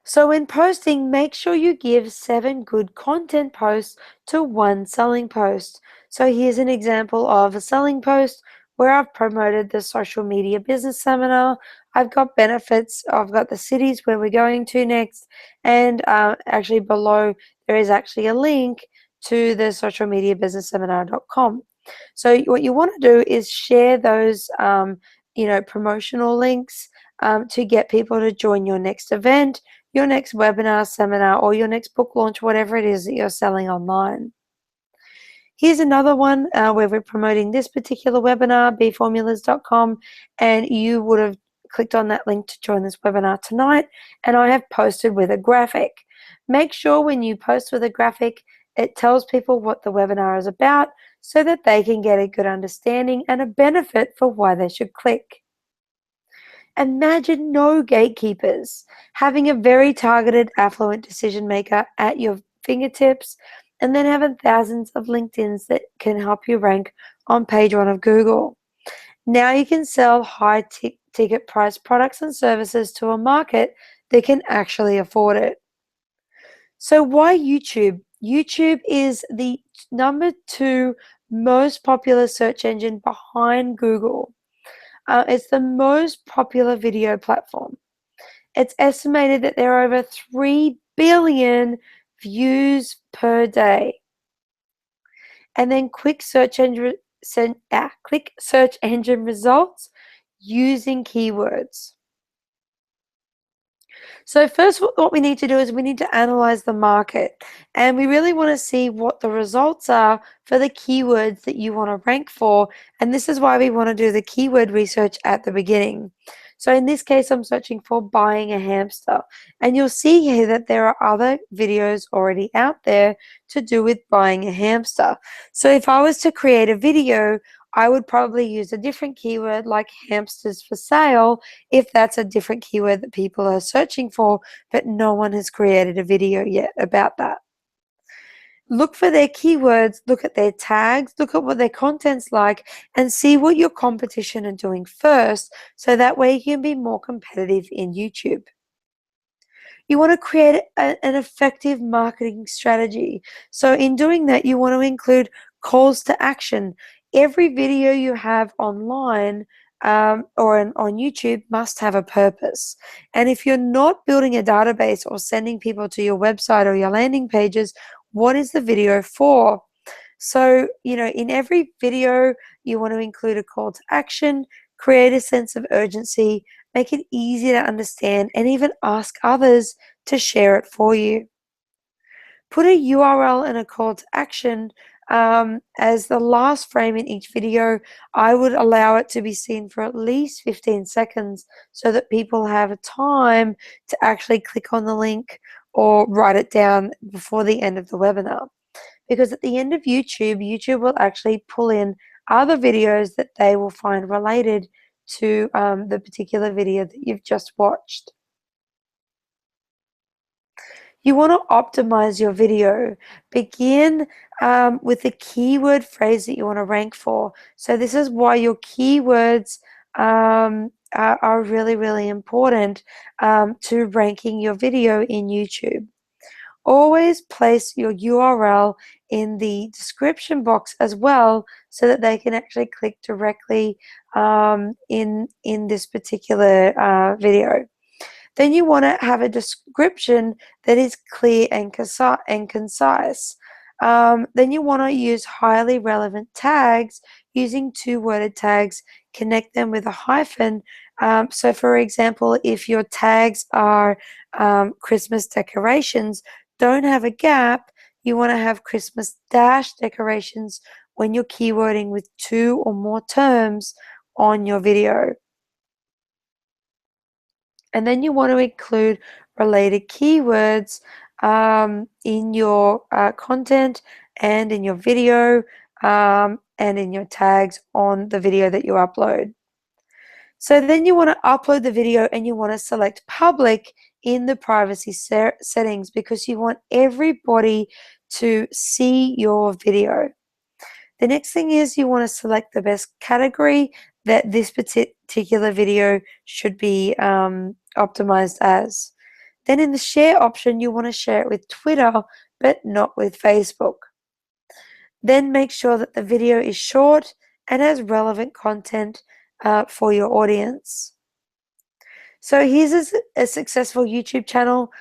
So in posting, make sure you give 7 good content posts to 1 selling post. So here's an example of a selling post where I've promoted the social media business seminar. I've got benefits. I've got the cities where we're going to next. And actually below, there is actually a link to the socialmediabusinessseminar.com. So what you want to do is share those, promotional links to get people to join your next event, your next webinar, seminar, or your next book launch, whatever it is that you're selling online. Here's another one where we're promoting this particular webinar, bformulas.com, and you would have clicked on that link to join this webinar tonight, and I have posted with a graphic. Make sure when you post with a graphic, it tells people what the webinar is about so that they can get a good understanding and a benefit for why they should click. Imagine no gatekeepers, having a very targeted, affluent decision maker at your fingertips, and then having thousands of LinkedIns that can help you rank on page 1 of Google. Now you can sell high ticket price products and services to a market that can actually afford it. So why YouTube? YouTube is the number 2 most popular search engine behind Google. It's the most popular video platform. It's estimated that there are over 3 billion views per day. And then quick search engine results using keywords. So first, what we need to do is we need to analyze the market, and we really want to see what the results are for the keywords that you want to rank for, and this is why we want to do the keyword research at the beginning. So in this case, I'm searching for buying a hamster, and you'll see here that there are other videos already out there to do with buying a hamster. So if I was to create a video, I would probably use a different keyword like hamsters for sale if that's a different keyword that people are searching for, but no one has created a video yet about that. Look for their keywords, look at their tags, look at what their content's like, and see what your competition are doing first, so that way you can be more competitive in YouTube. You want to create an effective marketing strategy. So in doing that, you want to include calls to action. Every video you have online or on YouTube must have a purpose. And if you're not building a database or sending people to your website or your landing pages, what is the video for? So, in every video, you want to include a call to action, create a sense of urgency, make it easy to understand, and even ask others to share it for you. Put a URL and a call to action As the last frame in each video, I would allow it to be seen for at least 15 seconds so that people have a time to actually click on the link or write it down before the end of the webinar. Because at the end of YouTube, YouTube will actually pull in other videos that they will find related to the particular video that you've just watched. You want to optimize your video. Begin with the keyword phrase that you want to rank for. So this is why your keywords are really, really important to ranking your video in YouTube. Always place your URL in the description box as well so that they can actually click directly in this particular video. Then you want to have a description that is clear and concise. Then you want to use highly relevant tags using two-worded tags, connect them with a hyphen. So for example, if your tags are Christmas decorations, don't have a gap. You want to have Christmas dash decorations when you're keywording with two or more terms on your video. And then you want to include related keywords in your content and in your video and in your tags on the video that you upload. So then you want to upload the video and you want to select public in the privacy settings because you want everybody to see your video. The next thing is you want to select the best category that this particular video should be optimized as. Then in the share option, you want to share it with Twitter, but not with Facebook. Then make sure that the video is short and has relevant content for your audience. So here's a successful YouTube channel.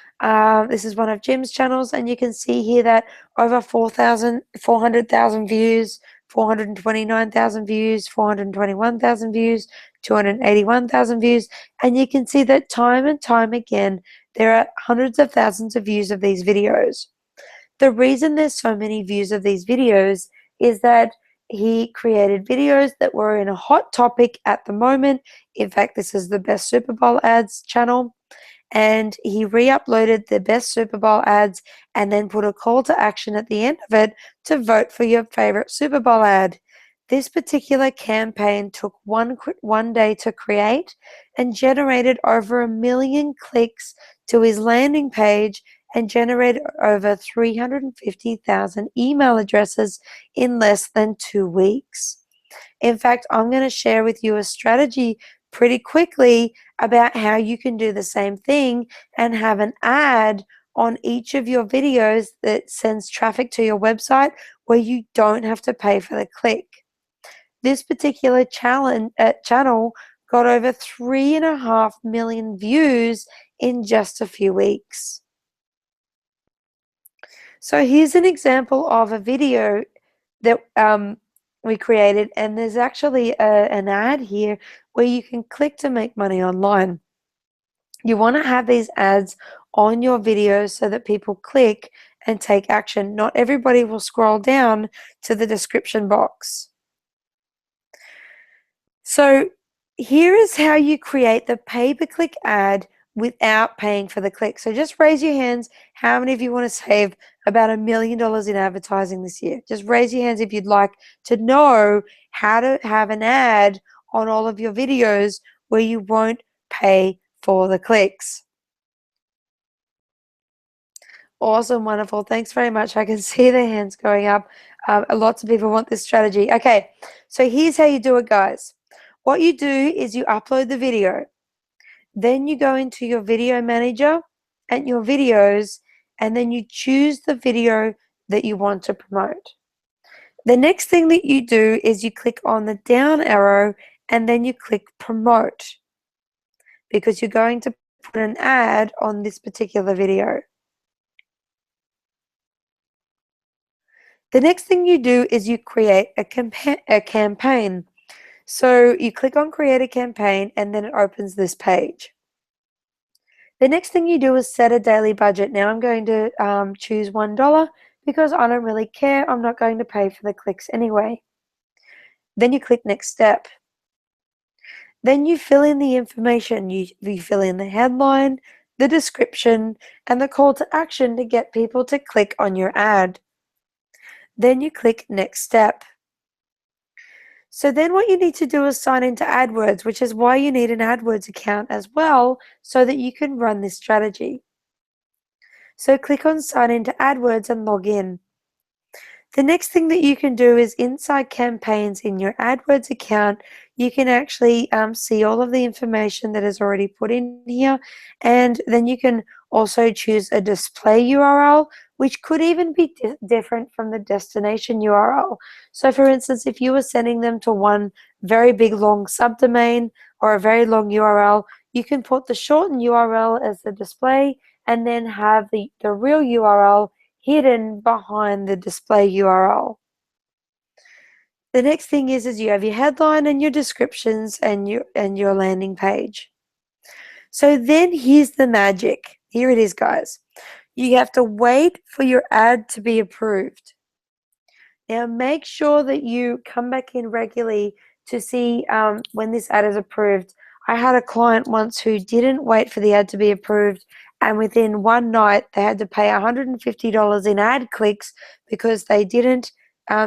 This is one of Jim's channels, and you can see here that over 400,000 views, 429,000 views, 421,000 views, 281,000 views, and you can see that time and time again, there are hundreds of thousands of views of these videos. The reason there's so many views of these videos is that he created videos that were in a hot topic at the moment. In fact, this is the best Super Bowl ads channel. And he re-uploaded the best Super Bowl ads and then put a call to action at the end of it to vote for your favorite Super Bowl ad. This particular campaign took one day to create and generated over 1 million clicks to his landing page and generated over 350,000 email addresses in less than 2 weeks. In fact, I'm going to share with you a strategy pretty quickly about how you can do the same thing and have an ad on each of your videos that sends traffic to your website where you don't have to pay for the click. This particular channel got over 3.5 million views in just a few weeks. So here's an example of a video that we created, and there's actually an ad here where you can click to make money online. You want to have these ads on your videos so that people click and take action. Not everybody will scroll down to the description box. So here is how you create the pay-per-click ad without paying for the click. So just raise your hands. How many of you want to save about $1 million in advertising this year? Just raise your hands if you'd like to know how to have an ad on all of your videos where you won't pay for the clicks. Awesome, wonderful. Thanks very much. I can see the hands going up. Lots of people want this strategy. Okay, so here's how you do it, guys. What you do is you upload the video. Then you go into your video manager and your videos, and then you choose the video that you want to promote. The next thing that you do is you click on the down arrow and then you click promote because you're going to put an ad on this particular video. The next thing you do is you create a campaign. So you click on create a campaign and then it opens this page. The next thing you do is set a daily budget. Now I'm going to choose $1 because I don't really care. I'm not going to pay for the clicks anyway. Then you click next step. Then you fill in the information. You fill in the headline, the description, and the call to action to get people to click on your ad. Then you click next step. So then what you need to do is sign into AdWords, which is why you need an AdWords account as well, so that you can run this strategy. So click on sign into AdWords and log in. The next thing that you can do is inside campaigns in your AdWords account, you can actually see all of the information that is already put in here. And then you can also choose a display URL, which could even be different from the destination URL. So for instance, if you were sending them to one very big long subdomain or a very long URL, you can put the shortened URL as the display and then have the real URL hidden behind the display URL. The next thing is you have your headline and your descriptions and your landing page. So then here's the magic. Here it is, guys. You have to wait for your ad to be approved. Now make sure that you come back in regularly to see when this ad is approved. I had a client once who didn't wait for the ad to be approved, and within one night they had to pay $150 in ad clicks because they didn't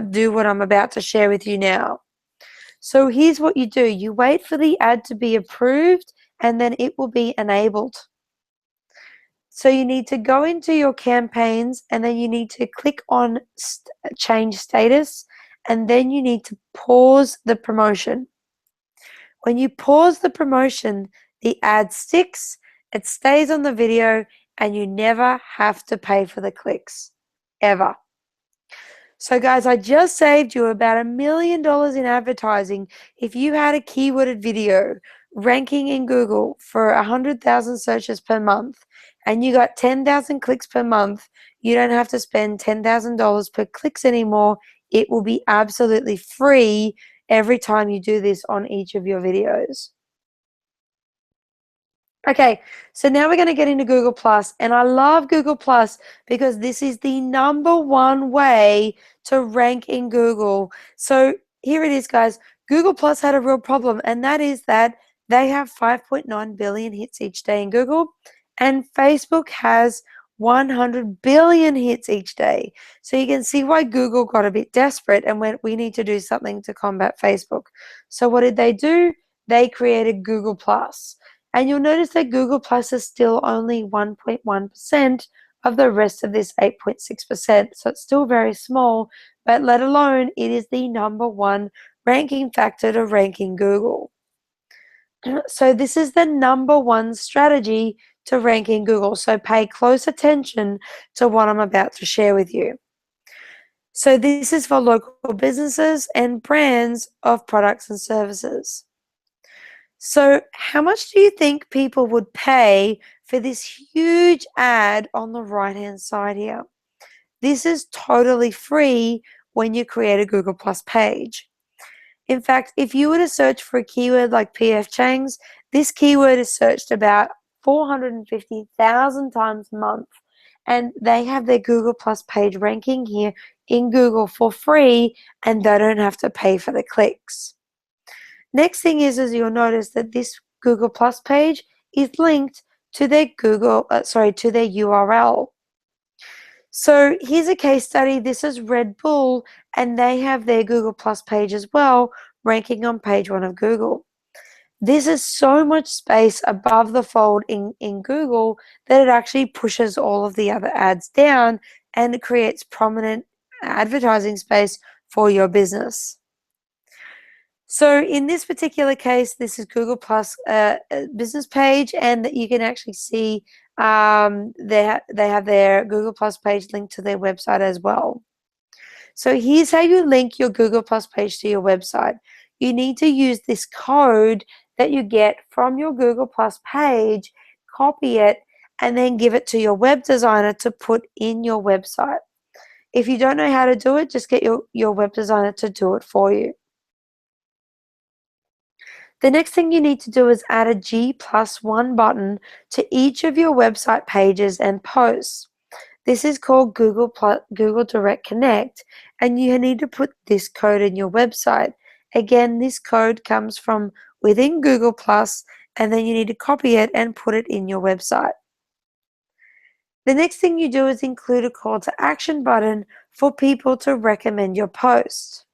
do what I'm about to share with you now. So here's what you do. You wait for the ad to be approved and then it will be enabled. So you need to go into your campaigns and then you need to click on change status, and then you need to pause the promotion. When you pause the promotion, the ad sticks, it stays on the video, and you never have to pay for the clicks, ever. So guys, I just saved you about $1 million in advertising if you had a keyworded video ranking in Google for 100,000 searches per month and you got 10,000 clicks per month. You don't have to spend $10,000 per clicks anymore. It will be absolutely free every time you do this on each of your videos. Okay, so now we're going to get into Google Plus, and I love Google Plus because this is the #1 way to rank in Google. So here it is, guys. Google Plus had a real problem, and that is that they have 5.9 billion hits each day in Google, and Facebook has 100 billion hits each day. So you can see why Google got a bit desperate and went, we need to do something to combat Facebook. So what did they do? They created Google Plus. And you'll notice that Google Plus is still only 1.1% of the rest of this 8.6%. So it's still very small, but let alone it is the #1 ranking factor to ranking Google. So this is the #1 strategy to ranking Google. So pay close attention to what I'm about to share with you. So this is for local businesses and brands of products and services. So how much do you think people would pay for this huge ad on the right-hand side here? This is totally free when you create a Google Plus page. In fact, if you were to search for a keyword like PF Chang's, this keyword is searched about 450,000 times a month. And they have their Google Plus page ranking here in Google for free, and they don't have to pay for the clicks. Next thing is you'll notice that this Google Plus page is linked to their to their URL. So here's a case study. This is Red Bull, and they have their Google Plus page as well, ranking on page 1 of Google. This is so much space above the fold in Google that it actually pushes all of the other ads down and it creates prominent advertising space for your business. So in this particular case, this is Google Plus business page, and that you can actually see they have their Google Plus page linked to their website as well. So here's how you link your Google Plus page to your website. You need to use this code that you get from your Google Plus page, copy it, and then give it to your web designer to put in your website. If you don't know how to do it, just get your web designer to do it for you. The next thing you need to do is add a G+1 button to each of your website pages and posts. This is called Google Direct Connect, and you need to put this code in your website. Again, this code comes from within Google Plus, and then you need to copy it and put it in your website. The next thing you do is include a call to action button for people to recommend your post.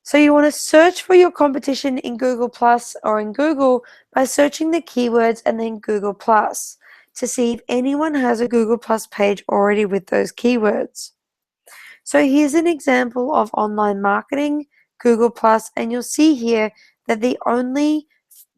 So you want to search for your competition in Google Plus or in Google by searching the keywords and then Google Plus to see if anyone has a Google Plus page already with those keywords. So here's an example of online marketing, Google Plus, and you'll see here that the only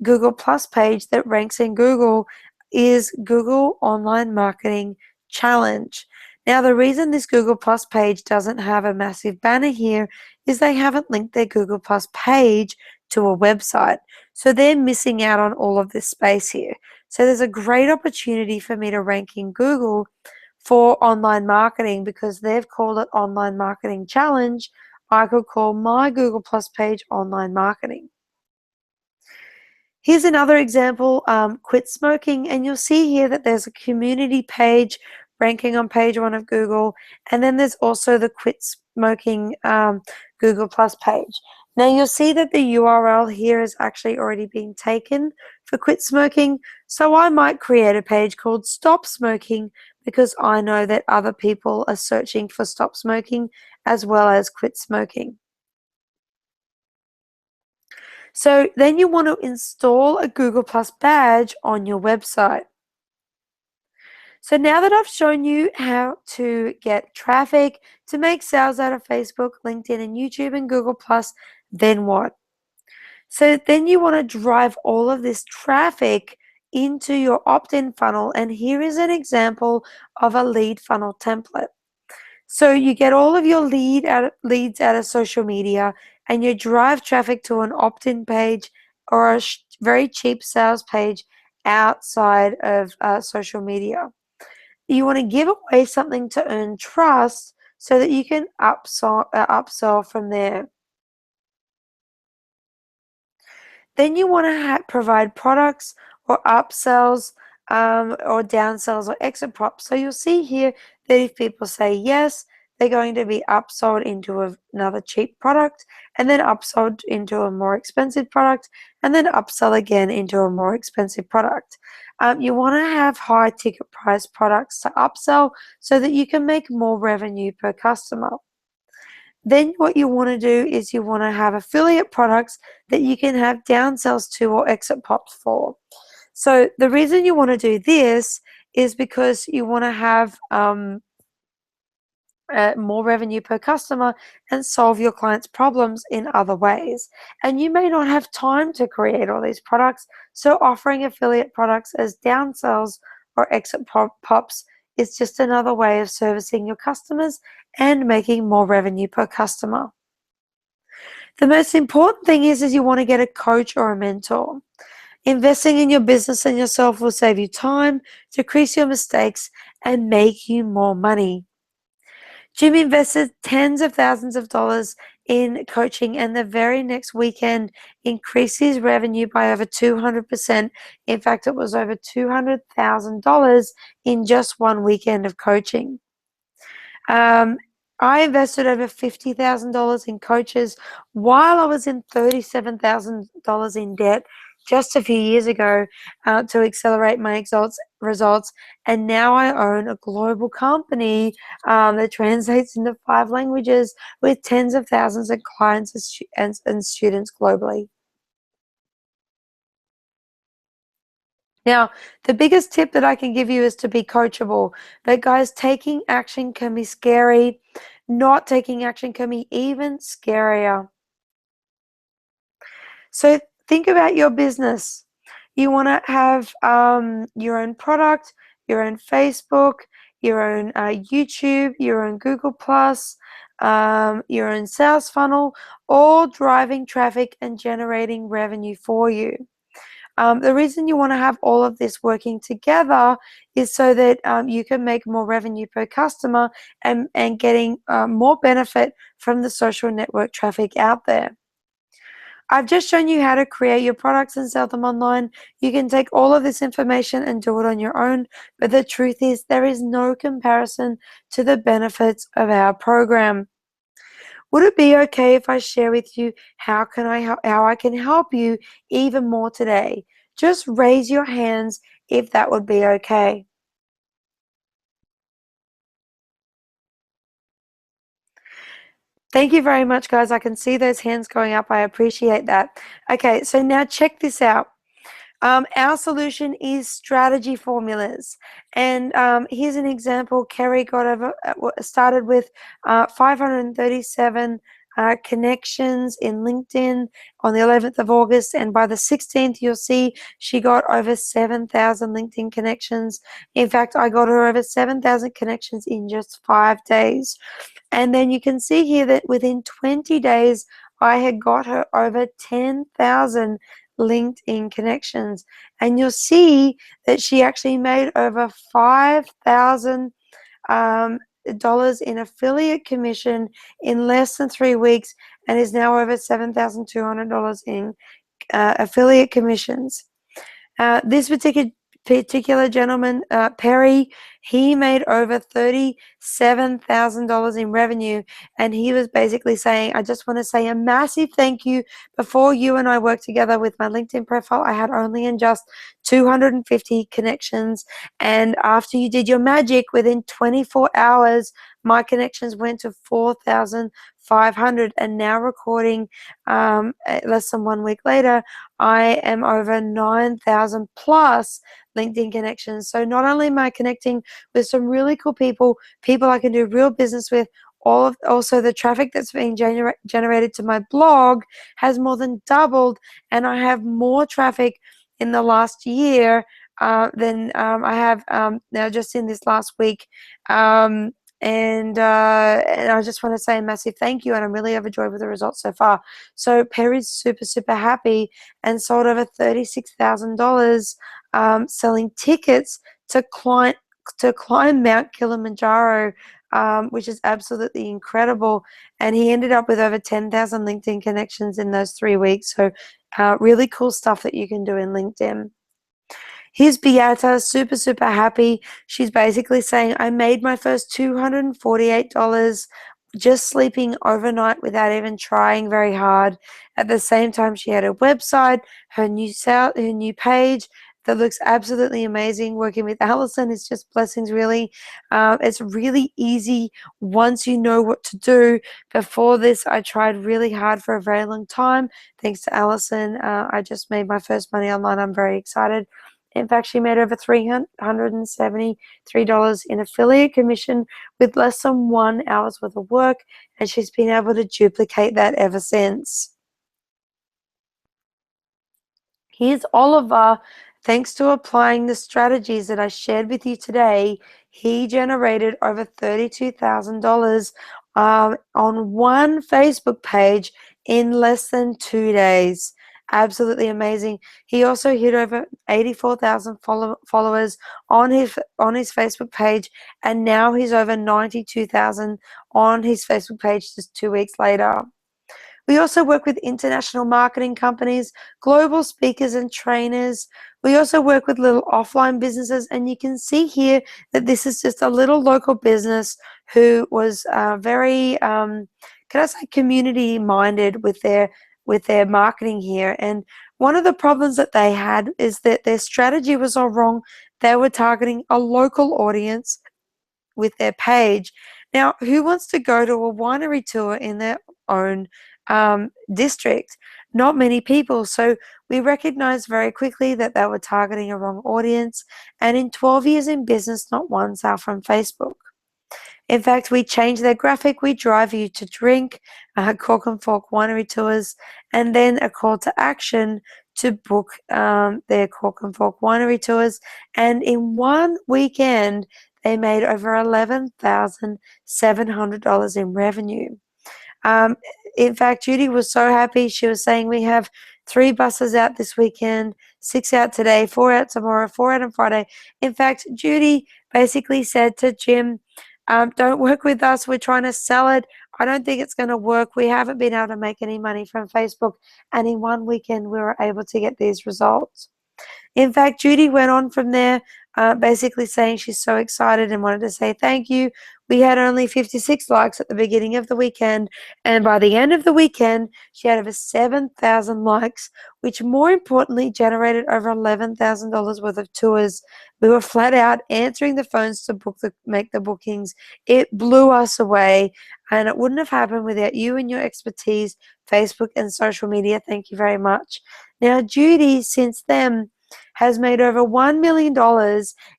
Google Plus page that ranks in Google is Google Online Marketing Challenge. Now, the reason this Google Plus page doesn't have a massive banner here is they haven't linked their Google Plus page to a website. So they're missing out on all of this space here. So there's a great opportunity for me to rank in Google for online marketing because they've called it Online Marketing Challenge. I could call my Google Plus page Online Marketing. Here's another example, quit smoking, and you'll see here that there's a community page ranking on page 1 of Google, and then there's also the quit smoking Google Plus page. Now you'll see that the URL here is actually already being taken for quit smoking, so I might create a page called Stop Smoking because I know that other people are searching for stop smoking as well as quit smoking. So then you want to install a Google Plus badge on your website. So now that I've shown you how to get traffic to make sales out of Facebook, LinkedIn, and YouTube and Google Plus, then what? So then you want to drive all of this traffic into your opt-in funnel, and here is an example of a lead funnel template. So you get all of your leads out of social media, and you drive traffic to an opt-in page or a very cheap sales page outside of social media. You want to give away something to earn trust so that you can upsell from there. Then you want to provide products or upsells or downsells or exit props. So you'll see here that if people say yes, they're going to be upsold into another cheap product, and then upsold into a more expensive product, and then upsell again into a more expensive product. You want to have high ticket price products to upsell so that you can make more revenue per customer. Then what you want to do is you want to have affiliate products that you can have downsells to or exit pops for. So the reason you want to do this is because you want to have more revenue per customer and solve your clients' problems in other ways. And you may not have time to create all these products, so offering affiliate products as downsells or exit pops is just another way of servicing your customers and making more revenue per customer. The most important thing is you want to get a coach or a mentor. Investing in your business and yourself will save you time, decrease your mistakes, and make you more money. Jim invested tens of thousands of dollars in coaching, and the very next weekend increased his revenue by over 200%. In fact, it was over $200,000 in just one weekend of coaching. I invested over $50,000 in coaches while I was in $37,000 in debt just a few years ago to accelerate my results. And now I own a global company that translates into 5 languages with tens of thousands of clients and students globally. Now, the biggest tip that I can give you is to be coachable. But guys, taking action can be scary. Not taking action can be even scarier. So think about your business. You want to have your own product, your own Facebook, your own YouTube, your own Google Plus, your own sales funnel, all driving traffic and generating revenue for you. The reason you want to have all of this working together is so that you can make more revenue per customer and getting more benefit from the social network traffic out there. I've just shown you how to create your products and sell them online. You can take all of this information and do it on your own, but the truth is there is no comparison to the benefits of our program. Would it be okay if I share with you how I can help you even more today? Just raise your hands if that would be okay. Thank you very much, guys. I can see those hands going up. I appreciate that. Okay, so now check this out. Our solution is strategy formulas. And here's an example. Kerry started with 537 connections in LinkedIn on the 11th of August. And by the 16th, you'll see she got over 7,000 LinkedIn connections. In fact, I got her over 7,000 connections in just 5 days. And then you can see here that within 20 days, I had got her over 10,000 LinkedIn connections. And you'll see that she actually made over $5,000 dollars in affiliate commission in less than 3 weeks, and is now over $7,200 in affiliate commissions. This particular gentleman, Perry, he made over $37,000 in revenue, and he was basically saying, I just want to say a massive thank you. Before you and I worked together with my LinkedIn profile, I had only in just 250 connections, and after you did your magic, within 24 hours, my connections went to 4,500, and now recording less than 1 week later, I am over 9,000 plus LinkedIn connections. So not only am I connecting with some really cool people I can do real business with, also the traffic that's being generated to my blog has more than doubled, and I have more traffic in the last year than I have now just in this last week. And I just want to say a massive thank you, and I'm really overjoyed with the results so far. So Perry's super happy and sold over $36,000 selling tickets to climb Mount Kilimanjaro, which is absolutely incredible. And he ended up with over 10,000 LinkedIn connections in those 3 weeks. So really cool stuff that you can do in LinkedIn. Here's Beata, super happy. She's basically saying, I made my first $248 just sleeping overnight without even trying very hard. At the same time, she had a website, her new page that looks absolutely amazing. Working with Allison is just blessings, really. It's really easy once you know what to do. Before this, I tried really hard for a very long time. Thanks to Allison, I just made my first money online. I'm very excited. In fact, she made over $373 in affiliate commission with less than 1 hour's worth of work, and she's been able to duplicate that ever since. Here's Oliver. Thanks to applying the strategies that I shared with you today, he generated over $32,000 on one Facebook page in less than 2 days. Absolutely amazing. He also hit over 84,000 followers on his Facebook page, and now he's over 92,000 on his Facebook page just 2 weeks later. We also work with international marketing companies, global speakers and trainers. We also work with little offline businesses, and you can see here that this is just a little local business who was very, can I say, community minded with their marketing here. And one of the problems that they had is that their strategy was all wrong. They were targeting a local audience with their page. Now, who wants to go to a winery tour in their own district? Not many people. So we recognized very quickly that they were targeting a wrong audience. And in 12 years in business, not one sale from Facebook. In fact, we changed their graphic. We drive you to drink, Cork and Fork winery tours, and then a call to action to book their Cork and Fork winery tours. And in one weekend, they made over $11,700 in revenue. In fact, Judy was so happy. She was saying, we have 3 buses out this weekend, 6 out today, 4 out tomorrow, 4 out on Friday. In fact, Judy basically said to Jim, Don't work with us. We're trying to sell it. I don't think it's going to work. We haven't been able to make any money from Facebook. And in one weekend, we were able to get these results. In fact, Judy went on from there, basically saying she's so excited and wanted to say thank you. We had only 56 likes at the beginning of the weekend, and by the end of the weekend, she had over 7,000 likes, which more importantly generated over $11,000 worth of tours. We were flat out answering the phones to make the bookings. It blew us away, and it wouldn't have happened without you and your expertise, Facebook and social media. Thank you very much. Now, Judy, since then, has made over $1 million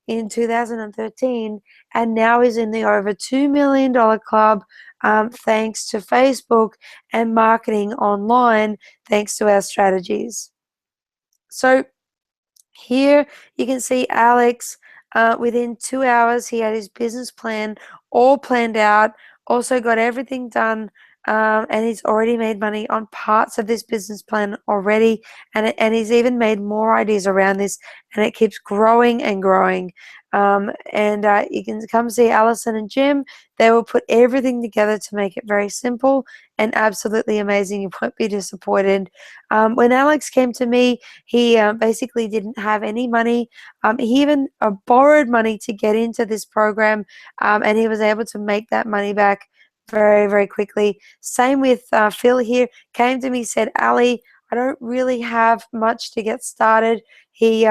in 2013 and now is in the over $2 million club, thanks to Facebook and marketing online, thanks to our strategies. So here you can see Alex, within 2 hours, he had his business plan all planned out, also got everything done, and he's already made money on parts of this business plan already, and he's even made more ideas around this, and it keeps growing and growing. And you can come see Allison and Jim. They will put everything together to make it very simple and absolutely amazing. You won't be disappointed. When Alex came to me, he basically didn't have any money. He even borrowed money to get into this program, and he was able to make that money back very, very quickly. Same with Phil here. Came to me, said, Ali, I don't really have much to get started. He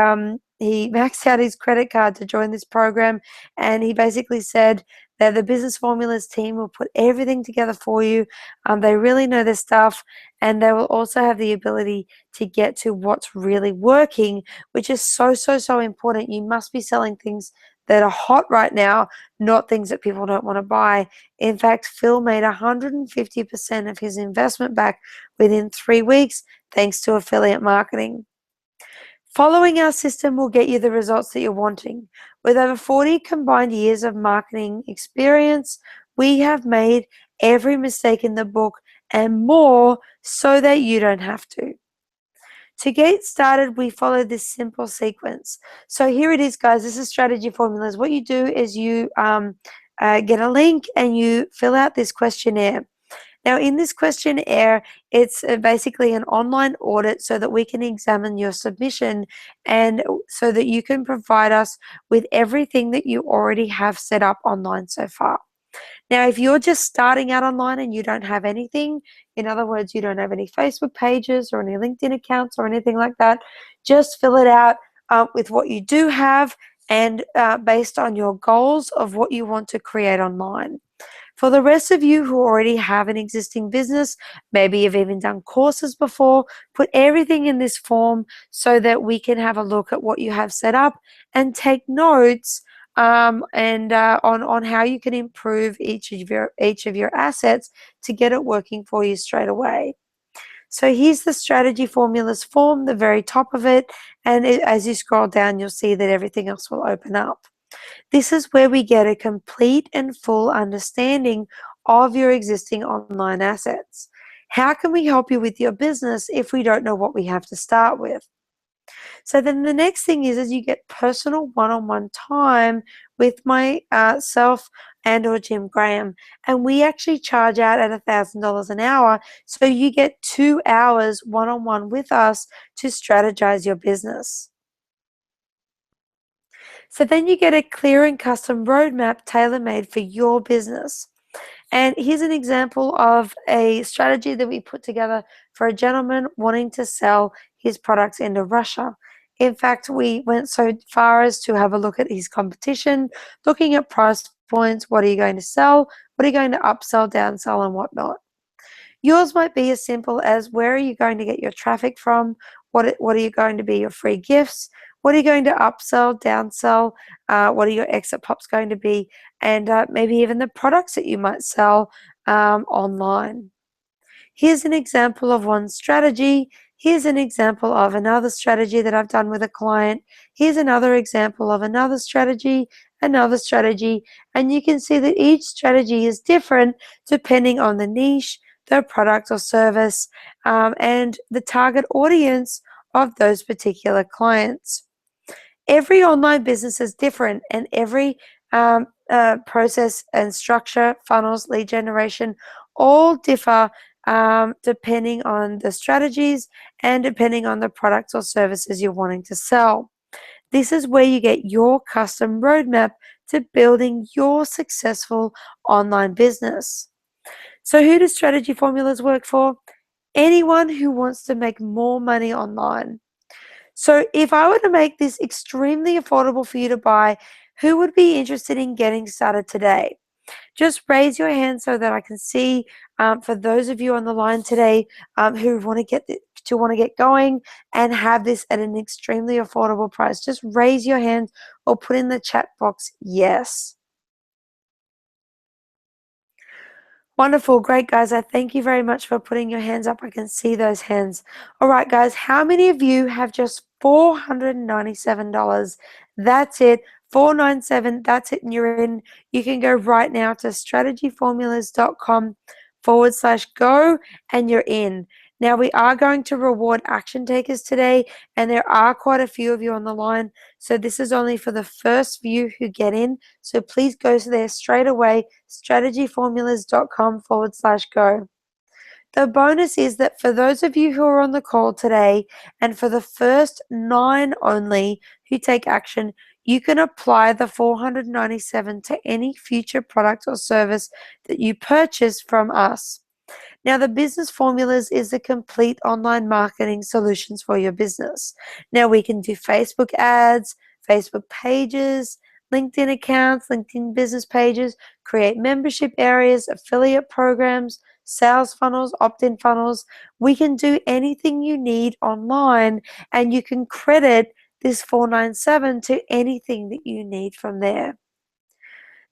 maxed out his credit card to join this program, and he basically said that the Business Formulas team will put everything together for you. They really know their stuff, and they will also have the ability to get to what's really working, which is so, so, so important. You must be selling things that are hot right now, not things that people don't want to buy. In fact, Phil made 150% of his investment back within 3 weeks, thanks to affiliate marketing. Following our system will get you the results that you're wanting. With over 40 combined years of marketing experience, we have made every mistake in the book and more so that you don't have to. To get started, we follow this simple sequence. So here it is, guys. This is strategy formulas. What you do is you get a link and you fill out this questionnaire. Now, in this questionnaire, it's basically an online audit so that we can examine your submission and so that you can provide us with everything that you already have set up online so far. Now, if you're just starting out online and you don't have anything, in other words, you don't have any Facebook pages or any LinkedIn accounts or anything like that, just fill it out with what you do have and based on your goals of what you want to create online. For the rest of you who already have an existing business, maybe you've even done courses before, put everything in this form so that we can have a look at what you have set up and take notes on how you can improve each of your assets to get it working for you straight away. So here's the strategy formulas form, the very top of it, and as you scroll down, you'll see that everything else will open up. This is where we get a complete and full understanding of your existing online assets. How can we help you with your business if we don't know what we have to start with? So then the next thing is you get personal one-on-one time with myself and or Jim Graham. And we actually charge out at $1,000 an hour. So you get 2 hours one-on-one with us to strategize your business. So then you get a clear and custom roadmap tailor-made for your business. And here's an example of a strategy that we put together for a gentleman wanting to sell his products into Russia. In fact, we went so far as to have a look at his competition, looking at price points, what are you going to sell, what are you going to upsell, downsell, and whatnot. Yours might be as simple as where are you going to get your traffic from, what are you going to be your free gifts, what are you going to upsell, downsell, what are your exit pops going to be, and maybe even the products that you might sell online. Here's an example of one strategy. Here's an example of another strategy that I've done with a client. Here's another example of another strategy, and you can see that each strategy is different depending on the niche, the product or service, and the target audience of those particular clients. Every online business is different, and every process and structure, funnels, lead generation, all differ depending on the strategies and depending on the products or services you're wanting to sell. This is where you get your custom roadmap to building your successful online business. So, who do strategy formulas work for? Anyone who wants to make more money online. So, if I were to make this extremely affordable for you to buy, who would be interested in getting started today? Just raise your hand so that I can see. For those of you on the line today who want to get going and have this at an extremely affordable price, just raise your hand or put in the chat box yes. Wonderful. Great, guys. I thank you very much for putting your hands up. I can see those hands. All right, guys. How many of you have just $497? That's it. 497. That's it. And you're in. You can go right now to strategyformulas.com/go and you're in. Now, we are going to reward action takers today, and there are quite a few of you on the line. So, this is only for the first few who get in. So, please go to there straight away, strategyformulas.com/go. The bonus is that for those of you who are on the call today, and for the first 9 only who take action, you can apply the 497 to any future product or service that you purchase from us. Now, the Business Formulas is the complete online marketing solutions for your business. Now, we can do Facebook ads, Facebook pages, LinkedIn accounts, LinkedIn business pages, create membership areas, affiliate programs, sales funnels, opt-in funnels. We can do anything you need online, and you can credit this 497 to anything that you need from there.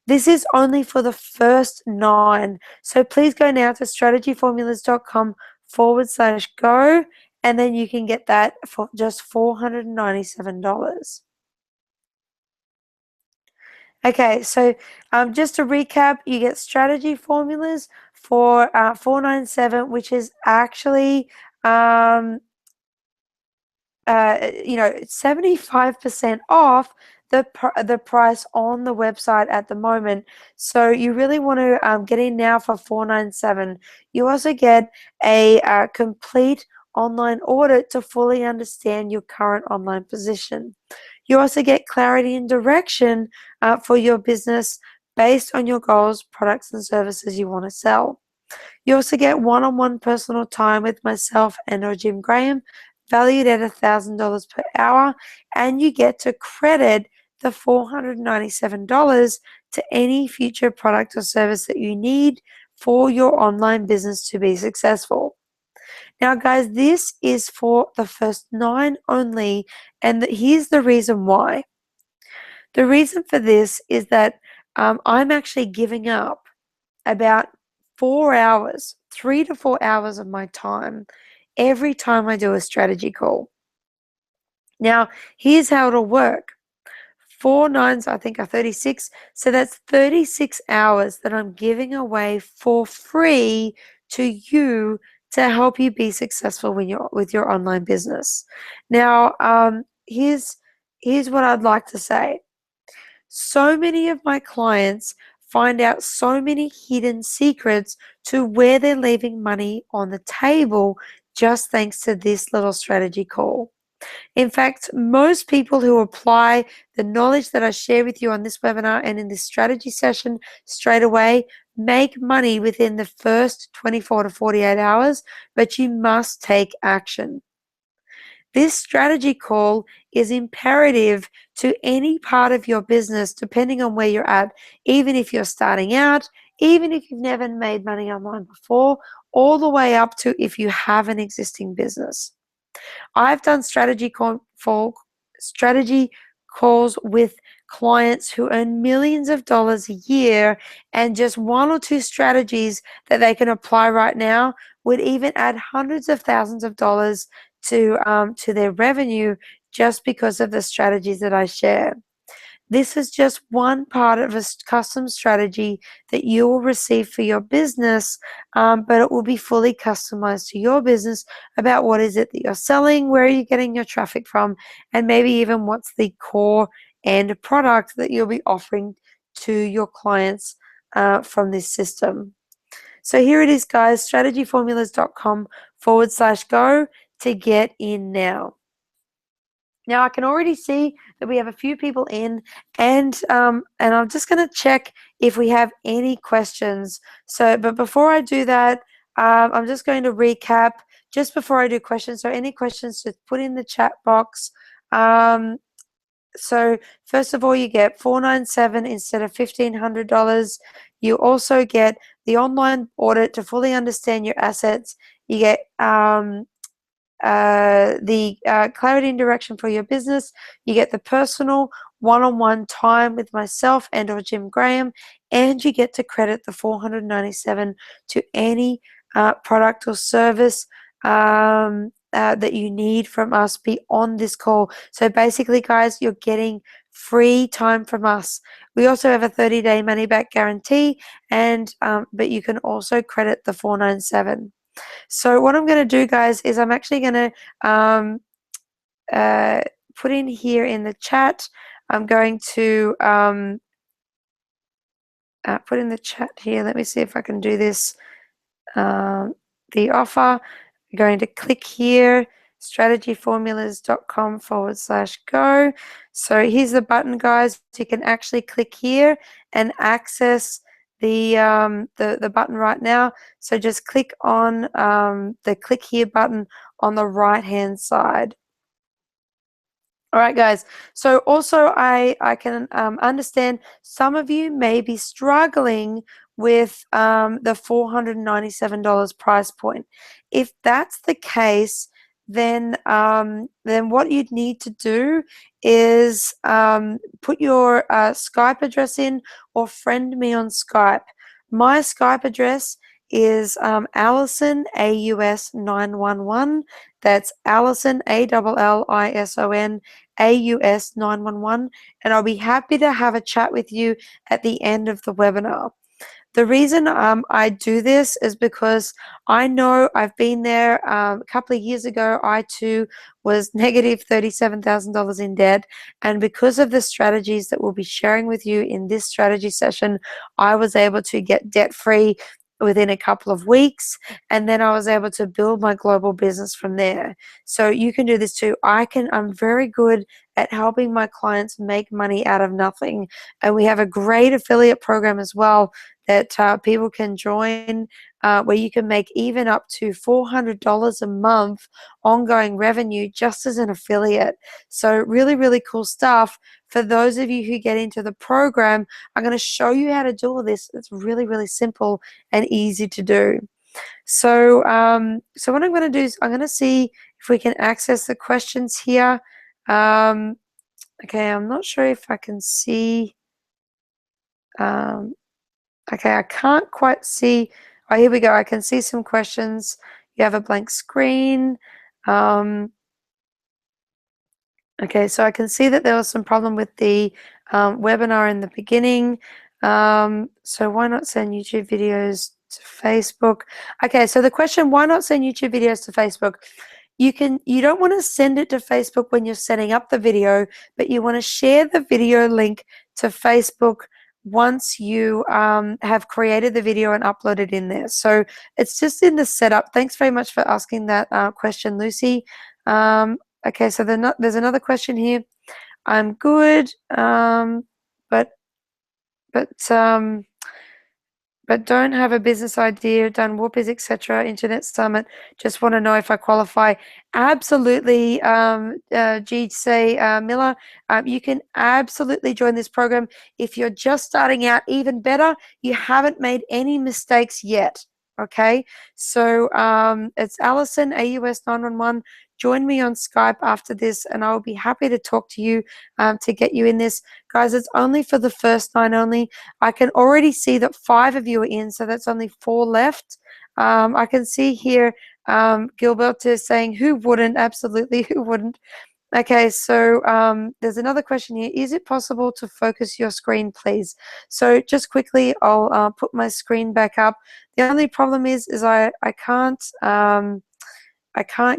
This is only for the first 9. So please go now to strategyformulas.com/go, and then you can get that for just $497. Okay, so just to recap, you get strategy formulas for $497, which is actually 75% off the price on the website at the moment. So you really want to get in now for $497. You also get a complete online audit to fully understand your current online position. You also get clarity and direction for your business based on your goals, products, and services you want to sell. You also get one-on-one personal time with myself and or Jim Graham, valued at $1,000 per hour, and you get to credit the $497 to any future product or service that you need for your online business to be successful. Now, guys, this is for the first 9 only, and here's the reason why. The reason for this is that I'm actually giving up about 4 hours, 3 to 4 hours of my time every time I do a strategy call. Now, here's how it'll work. 4 nines, I think, are 36. So that's 36 hours that I'm giving away for free to you to help you be successful with your online business. Now, here's what I'd like to say. So many of my clients find out so many hidden secrets to where they're leaving money on the table just thanks to this little strategy call. In fact, most people who apply the knowledge that I share with you on this webinar and in this strategy session straight away make money within the first 24 to 48 hours, but you must take action. This strategy call is imperative to any part of your business, depending on where you're at, even if you're starting out, even if you've never made money online before, all the way up to if you have an existing business. I've done strategy calls with clients who earn millions of dollars a year, and just 1 or 2 strategies that they can apply right now would even add hundreds of thousands of dollars to their revenue just because of the strategies that I share. This is just one part of a custom strategy that you will receive for your business, but it will be fully customized to your business about what is it that you're selling, where are you getting your traffic from, and maybe even what's the core and product that you'll be offering to your clients from this system. So here it is, guys, strategyformulas.com/go to get in now. Now I can already see that we have a few people in, and I'm just going to check if we have any questions. So, but before I do that, I'm just going to recap just before I do questions. So, any questions, just put in the chat box. So first of all, you get $497 instead of $1,500. You also get the online audit to fully understand your assets. You get the clarity and direction for your business. You get the personal one-on-one time with myself and or Jim Graham, and you get to credit the $497 to any product or service that you need from us beyond this call. So basically, guys, you're getting free time from us. We also have a 30-day money-back guarantee, and but you can also credit the $497. So what I'm going to do, guys, is I'm actually going to put in here in the chat. I'm going to put in the chat here. Let me see if I can do this. The offer. I'm going to click here, strategyformulas.com/go. So here's the button, guys. You can actually click here and access the button right now. So just click on the click here button on the right hand side. All right, guys. So also I can understand some of you may be struggling with the $497 price point. If that's the case, then what you'd need to do is put your Skype address in or friend me on Skype. My Skype address is Allison AUS 911. That's Allison ALLISON AUS 911, and I'll be happy to have a chat with you at the end of the webinar. The reason I do this is because I know I've been there a couple of years ago. I too was negative $37,000 in debt, and because of the strategies that we'll be sharing with you in this strategy session, I was able to get debt free within a couple of weeks, and then I was able to build my global business from there. So you can do this too. I'm very good at helping my clients make money out of nothing, and we have a great affiliate program as well that people can join, where you can make even up to $400 a month ongoing revenue just as an affiliate. So really, really cool stuff. For those of you who get into the program, I'm going to show you how to do all this. It's really, really simple and easy to do. So, what I'm going to do is I'm going to see if we can access the questions here. Okay, I'm not sure if I can see. Okay, I can't quite see. Oh, here we go. I can see some questions. You have a blank screen. Okay, so I can see that there was some problem with the webinar in the beginning. So why not send YouTube videos to Facebook? Okay, so the question, why not send YouTube videos to Facebook? You don't want to send it to Facebook when you're setting up the video, but you want to share the video link to Facebook once you have created the video and uploaded in there. So it's just in the setup. Thanks very much for asking that question, Lucy. Okay, so there's another question here. I'm good, but don't have a business idea, done whoopies, etc. Internet Summit. Just want to know if I qualify. Absolutely, Miller. You can absolutely join this program. If you're just starting out, even better, you haven't made any mistakes yet. Okay, so it's Allison, AUS 911. Join me on Skype after this, and I will be happy to talk to you to get you in this. Guys, it's only for the first night only. I can already see that 5 of you are in, so that's only 4 left. I can see here Gilbert is saying, who wouldn't? Absolutely, who wouldn't? Okay, so there's another question here. Is it possible to focus your screen, please? So just quickly, I'll put my screen back up. The only problem is I can't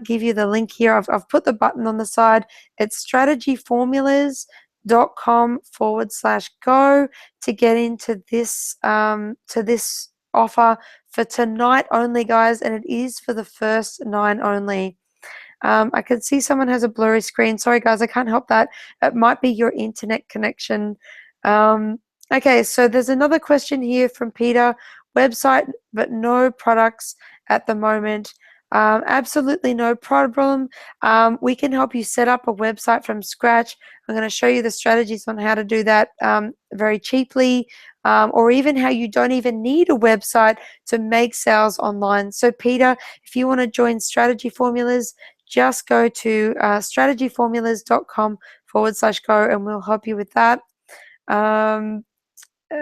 give you the link here. I've put the button on the side. It's strategyformulas.com/go. untitled.com/go to get into this offer for tonight only, guys, and it is for the first 9 only. I can see someone has a blurry screen. Sorry, guys, I can't help that. It might be your internet connection. Okay, so there's another question here from Peter. Website, but no products at the moment. Absolutely no problem. We can help you set up a website from scratch. I'm going to show you the strategies on how to do that very cheaply, or even how you don't even need a website to make sales online. So, Peter, if you want to join Strategy Formulas, just go to strategyformulas.com/go and we'll help you with that.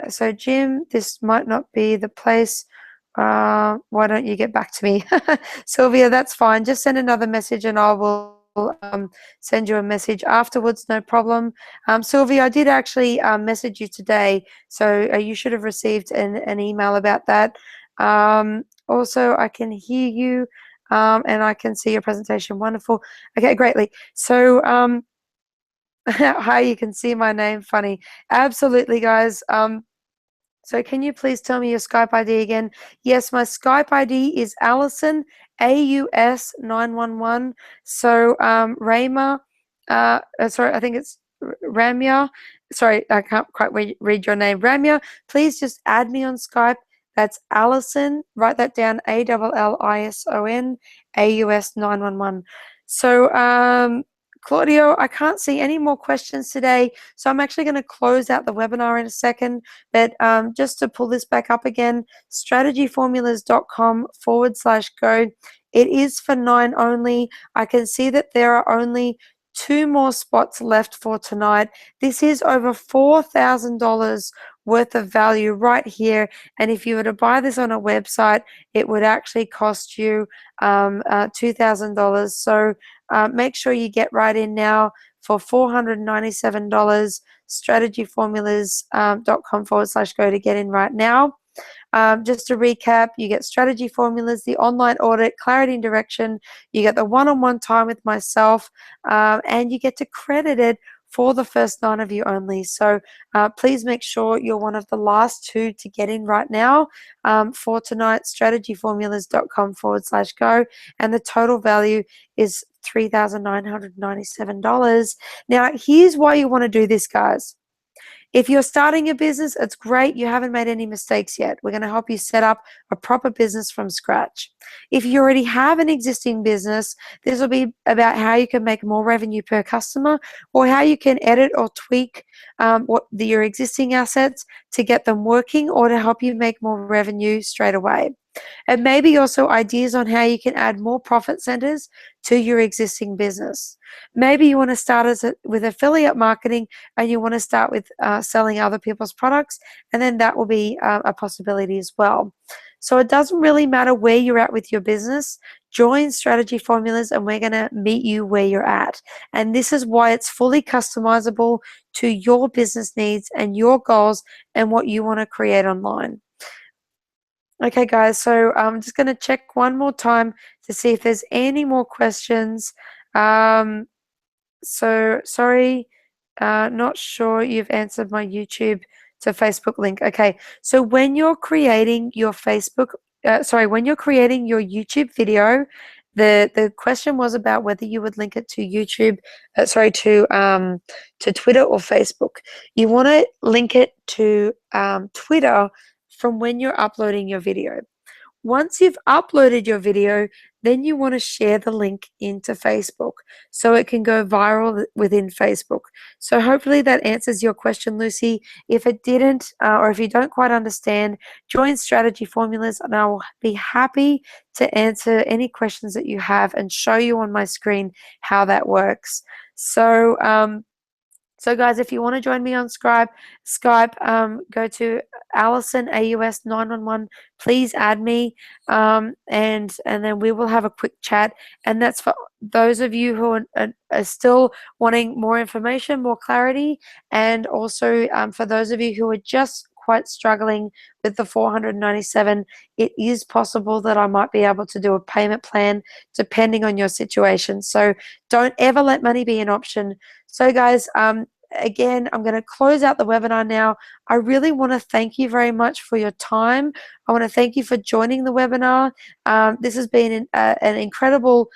So Jim, this might not be the place. Why don't you get back to me? Sylvia, that's fine. Just send another message and I will send you a message afterwards, no problem. Sylvia, I did actually message you today, so you should have received an email about that. Also, I can hear you and I can see your presentation. Wonderful. Okay, greatly. So hi, you can see my name. Funny. Absolutely, guys. So can you please tell me your Skype ID again? Yes, my Skype ID is Allison AUS 911. So Rayma, sorry, I think it's Ramya. Sorry, I can't quite read your name. Ramya, please just add me on Skype. That's Allison. Write that down. ALLISON AUS 911. So Claudio, I can't see any more questions today, so I'm actually going to close out the webinar in a second. But just to pull this back up again, strategyformulas.com/go. It is for 9 only. I can see that there are only 2 more spots left for tonight. This is over $4,000 worth of value right here. And if you were to buy this on a website, it would actually cost you $2,000. So make sure you get right in now for $497. Strategyformulas.com/go to get in right now. Just to recap, you get Strategy Formulas, the online audit, clarity and direction. You get the one-on-one time with myself, and you get to credit it for the first 9 of you only. So please make sure you're one of the last 2 to get in right now for tonight. Strategyformulas.com/go, and the total value is $3,997. Now, here's why you want to do this, guys. If you're starting a business, it's great. You haven't made any mistakes yet. We're going to help you set up a proper business from scratch. If you already have an existing business, this will be about how you can make more revenue per customer, or how you can edit or tweak your existing assets to get them working, or to help you make more revenue straight away. And maybe also ideas on how you can add more profit centers to your existing business. Maybe you want to start with affiliate marketing, and you want to start with selling other people's products, and then that will be a possibility as well. So it doesn't really matter where you're at with your business. Join Strategy Formulas and we're going to meet you where you're at. And this is why it's fully customizable to your business needs and your goals and what you want to create online. Okay, guys, so I'm just going to check one more time to see if there's any more questions. So sorry, not sure you've answered my YouTube to Facebook link. Okay, so when you're creating your when you're creating your YouTube video, the question was about whether you would link it to YouTube, to Twitter or Facebook. You want to link it to Twitter from when you're uploading your video. Once you've uploaded your video, then you want to share the link into Facebook so it can go viral within Facebook. So hopefully that answers your question, Lucy. If it didn't, or if you don't quite understand, join Strategy Formulas and I will be happy to answer any questions that you have and show you on my screen how that works. So, so guys, if you want to join me on Skype, go to Allison AUS 911. Please add me, and then we will have a quick chat. And that's for those of you who are still wanting more information, more clarity, and also for those of you who are just quite struggling with the 497, it is possible that I might be able to do a payment plan depending on your situation. So don't ever let money be an option. So guys, again, I'm going to close out the webinar now. I really want to thank you very much for your time. I want to thank you for joining the webinar. This has been an incredible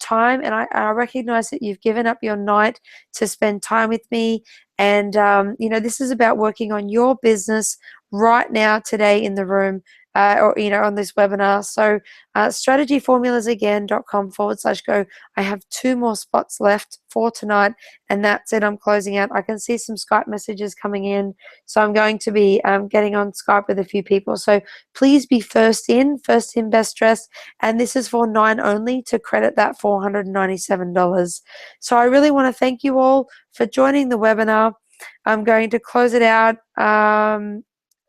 time, and I recognize that you've given up your night to spend time with me. And this is about working on your business right now, today, in the room, or on this webinar. So strategyformulasagain.com/go. I have 2 more spots left for tonight, and that's it. I'm closing out. I can see some Skype messages coming in, so I'm going to be getting on Skype with a few people. So please be first in, best dressed, and this is for 9 only to credit that $497. So I really want to thank you all for joining the webinar. I'm going to close it out.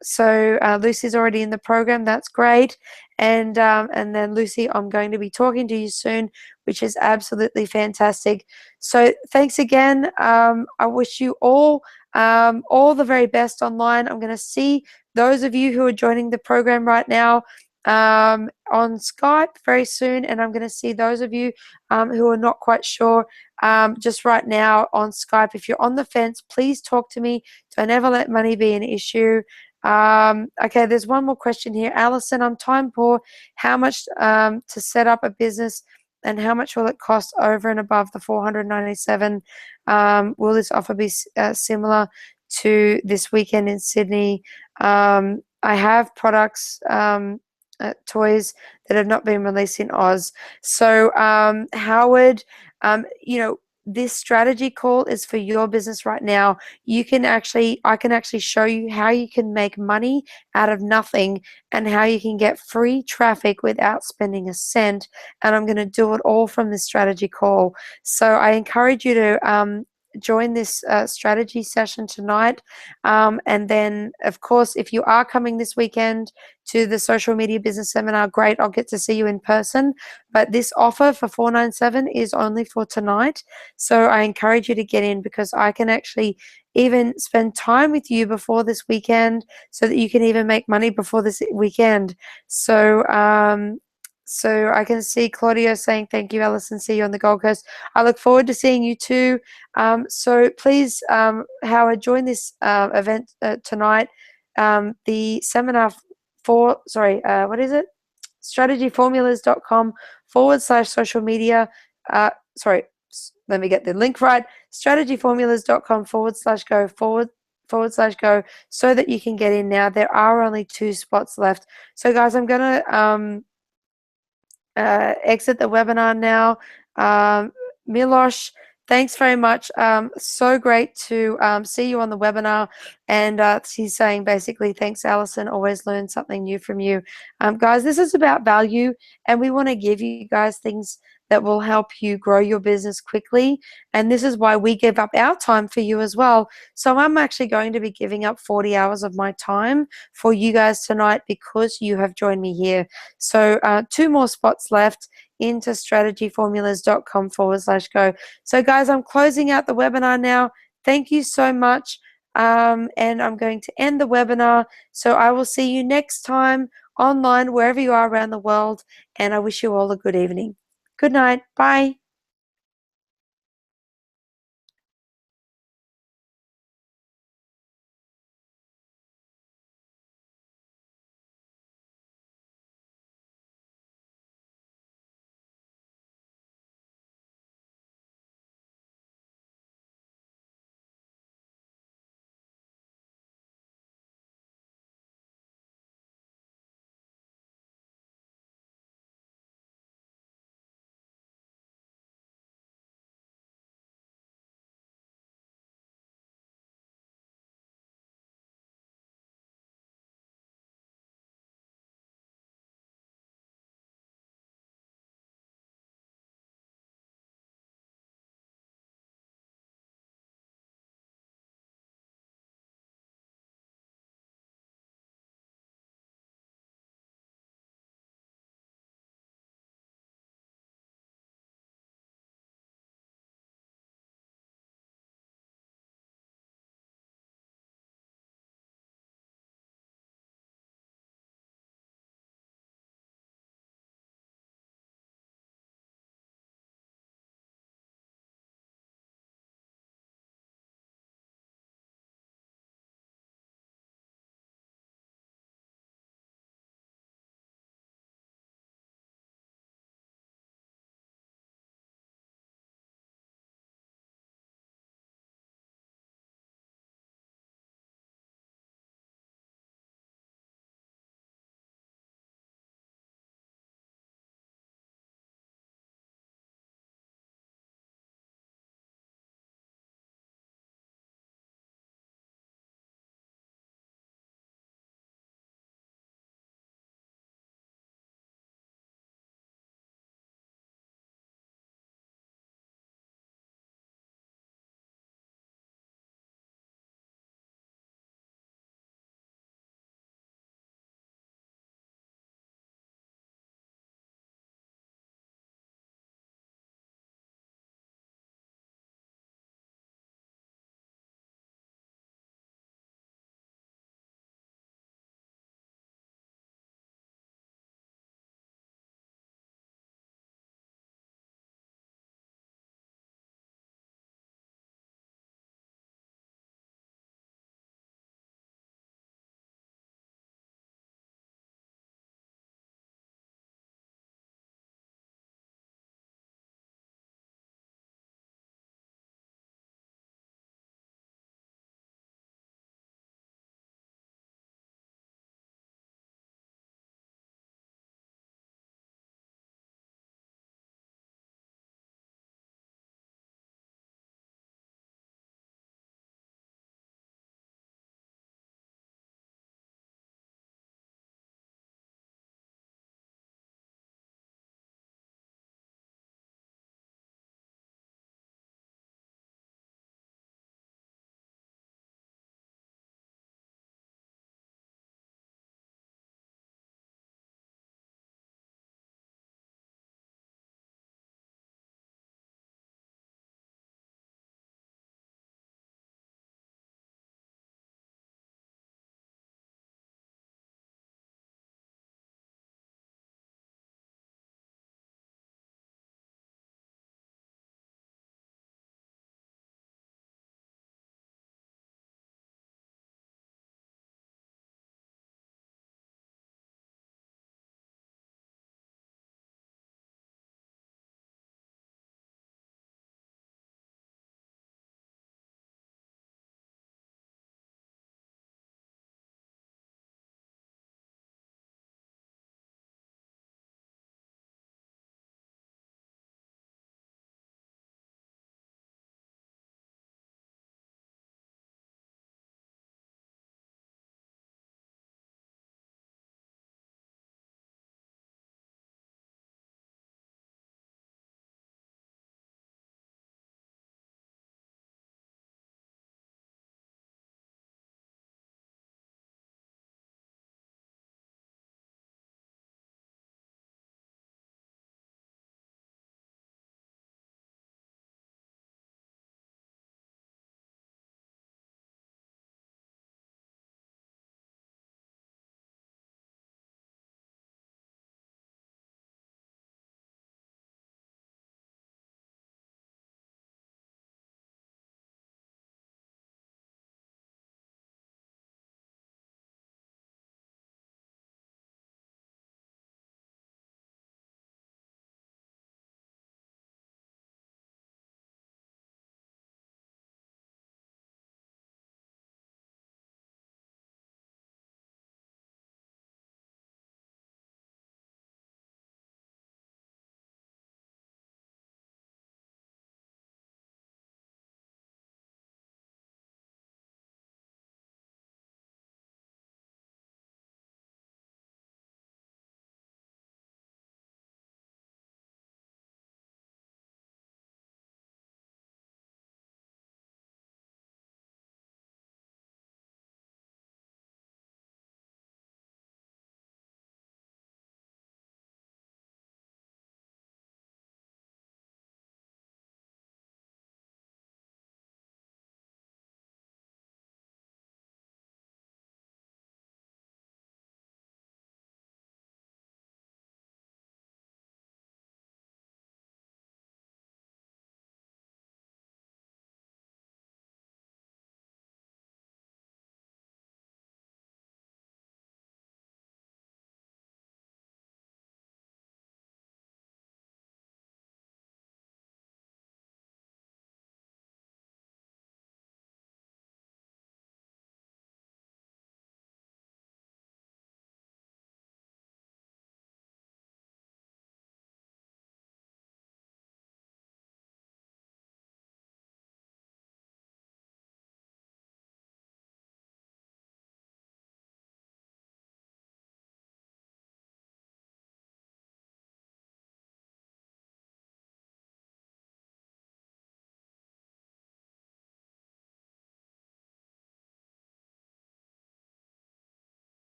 So Lucy's already in the program. That's great. And then Lucy, I'm going to be talking to you soon, which is absolutely fantastic. So thanks again. I wish you all the very best online. I'm going to see those of you who are joining the program right now on Skype very soon, and I'm going to see those of you who are not quite sure just right now on Skype. If you're on the fence, please talk to me. Don't ever let money be an issue. Okay, there's one more question here. Alison, I'm time poor. How much to set up a business, and how much will it cost over and above the $497? Will this offer be similar to this weekend in Sydney? I have products, toys that have not been released in Oz. So Howard, this strategy call is for your business right now. I can actually show you how you can make money out of nothing, and how you can get free traffic without spending a cent. And I'm going to do it all from this strategy call. So I encourage you to join this strategy session tonight. And then, of course, if you are coming this weekend to the social media business seminar, great, I'll get to see you in person. But this offer for $497 is only for tonight. So I encourage you to get in, because I can actually even spend time with you before this weekend, so that you can even make money before this weekend. So so I can see Claudio saying, thank you, Alison. See you on the Gold Coast. I look forward to seeing you too. So please, Howard, join this event tonight. The seminar what is it? strategyformulas.com/social media. Let me get the link right. strategyformulas.com/go/go, so that you can get in now. There are only 2 spots left. So guys, I'm going to exit the webinar now. Milosh, thanks very much. So great to see you on the webinar. And she's saying basically, thanks, Alison. Always learn something new from you. Guys, this is about value, and we want to give you guys things that will help you grow your business quickly. And this is why we give up our time for you as well. So I'm actually going to be giving up 40 hours of my time for you guys tonight, because you have joined me here. So 2 more spots left into strategyformulas.com/go. So guys, I'm closing out the webinar now. Thank you so much. And I'm going to end the webinar. So I will see you next time online, wherever you are around the world. And I wish you all a good evening. Good night. Bye.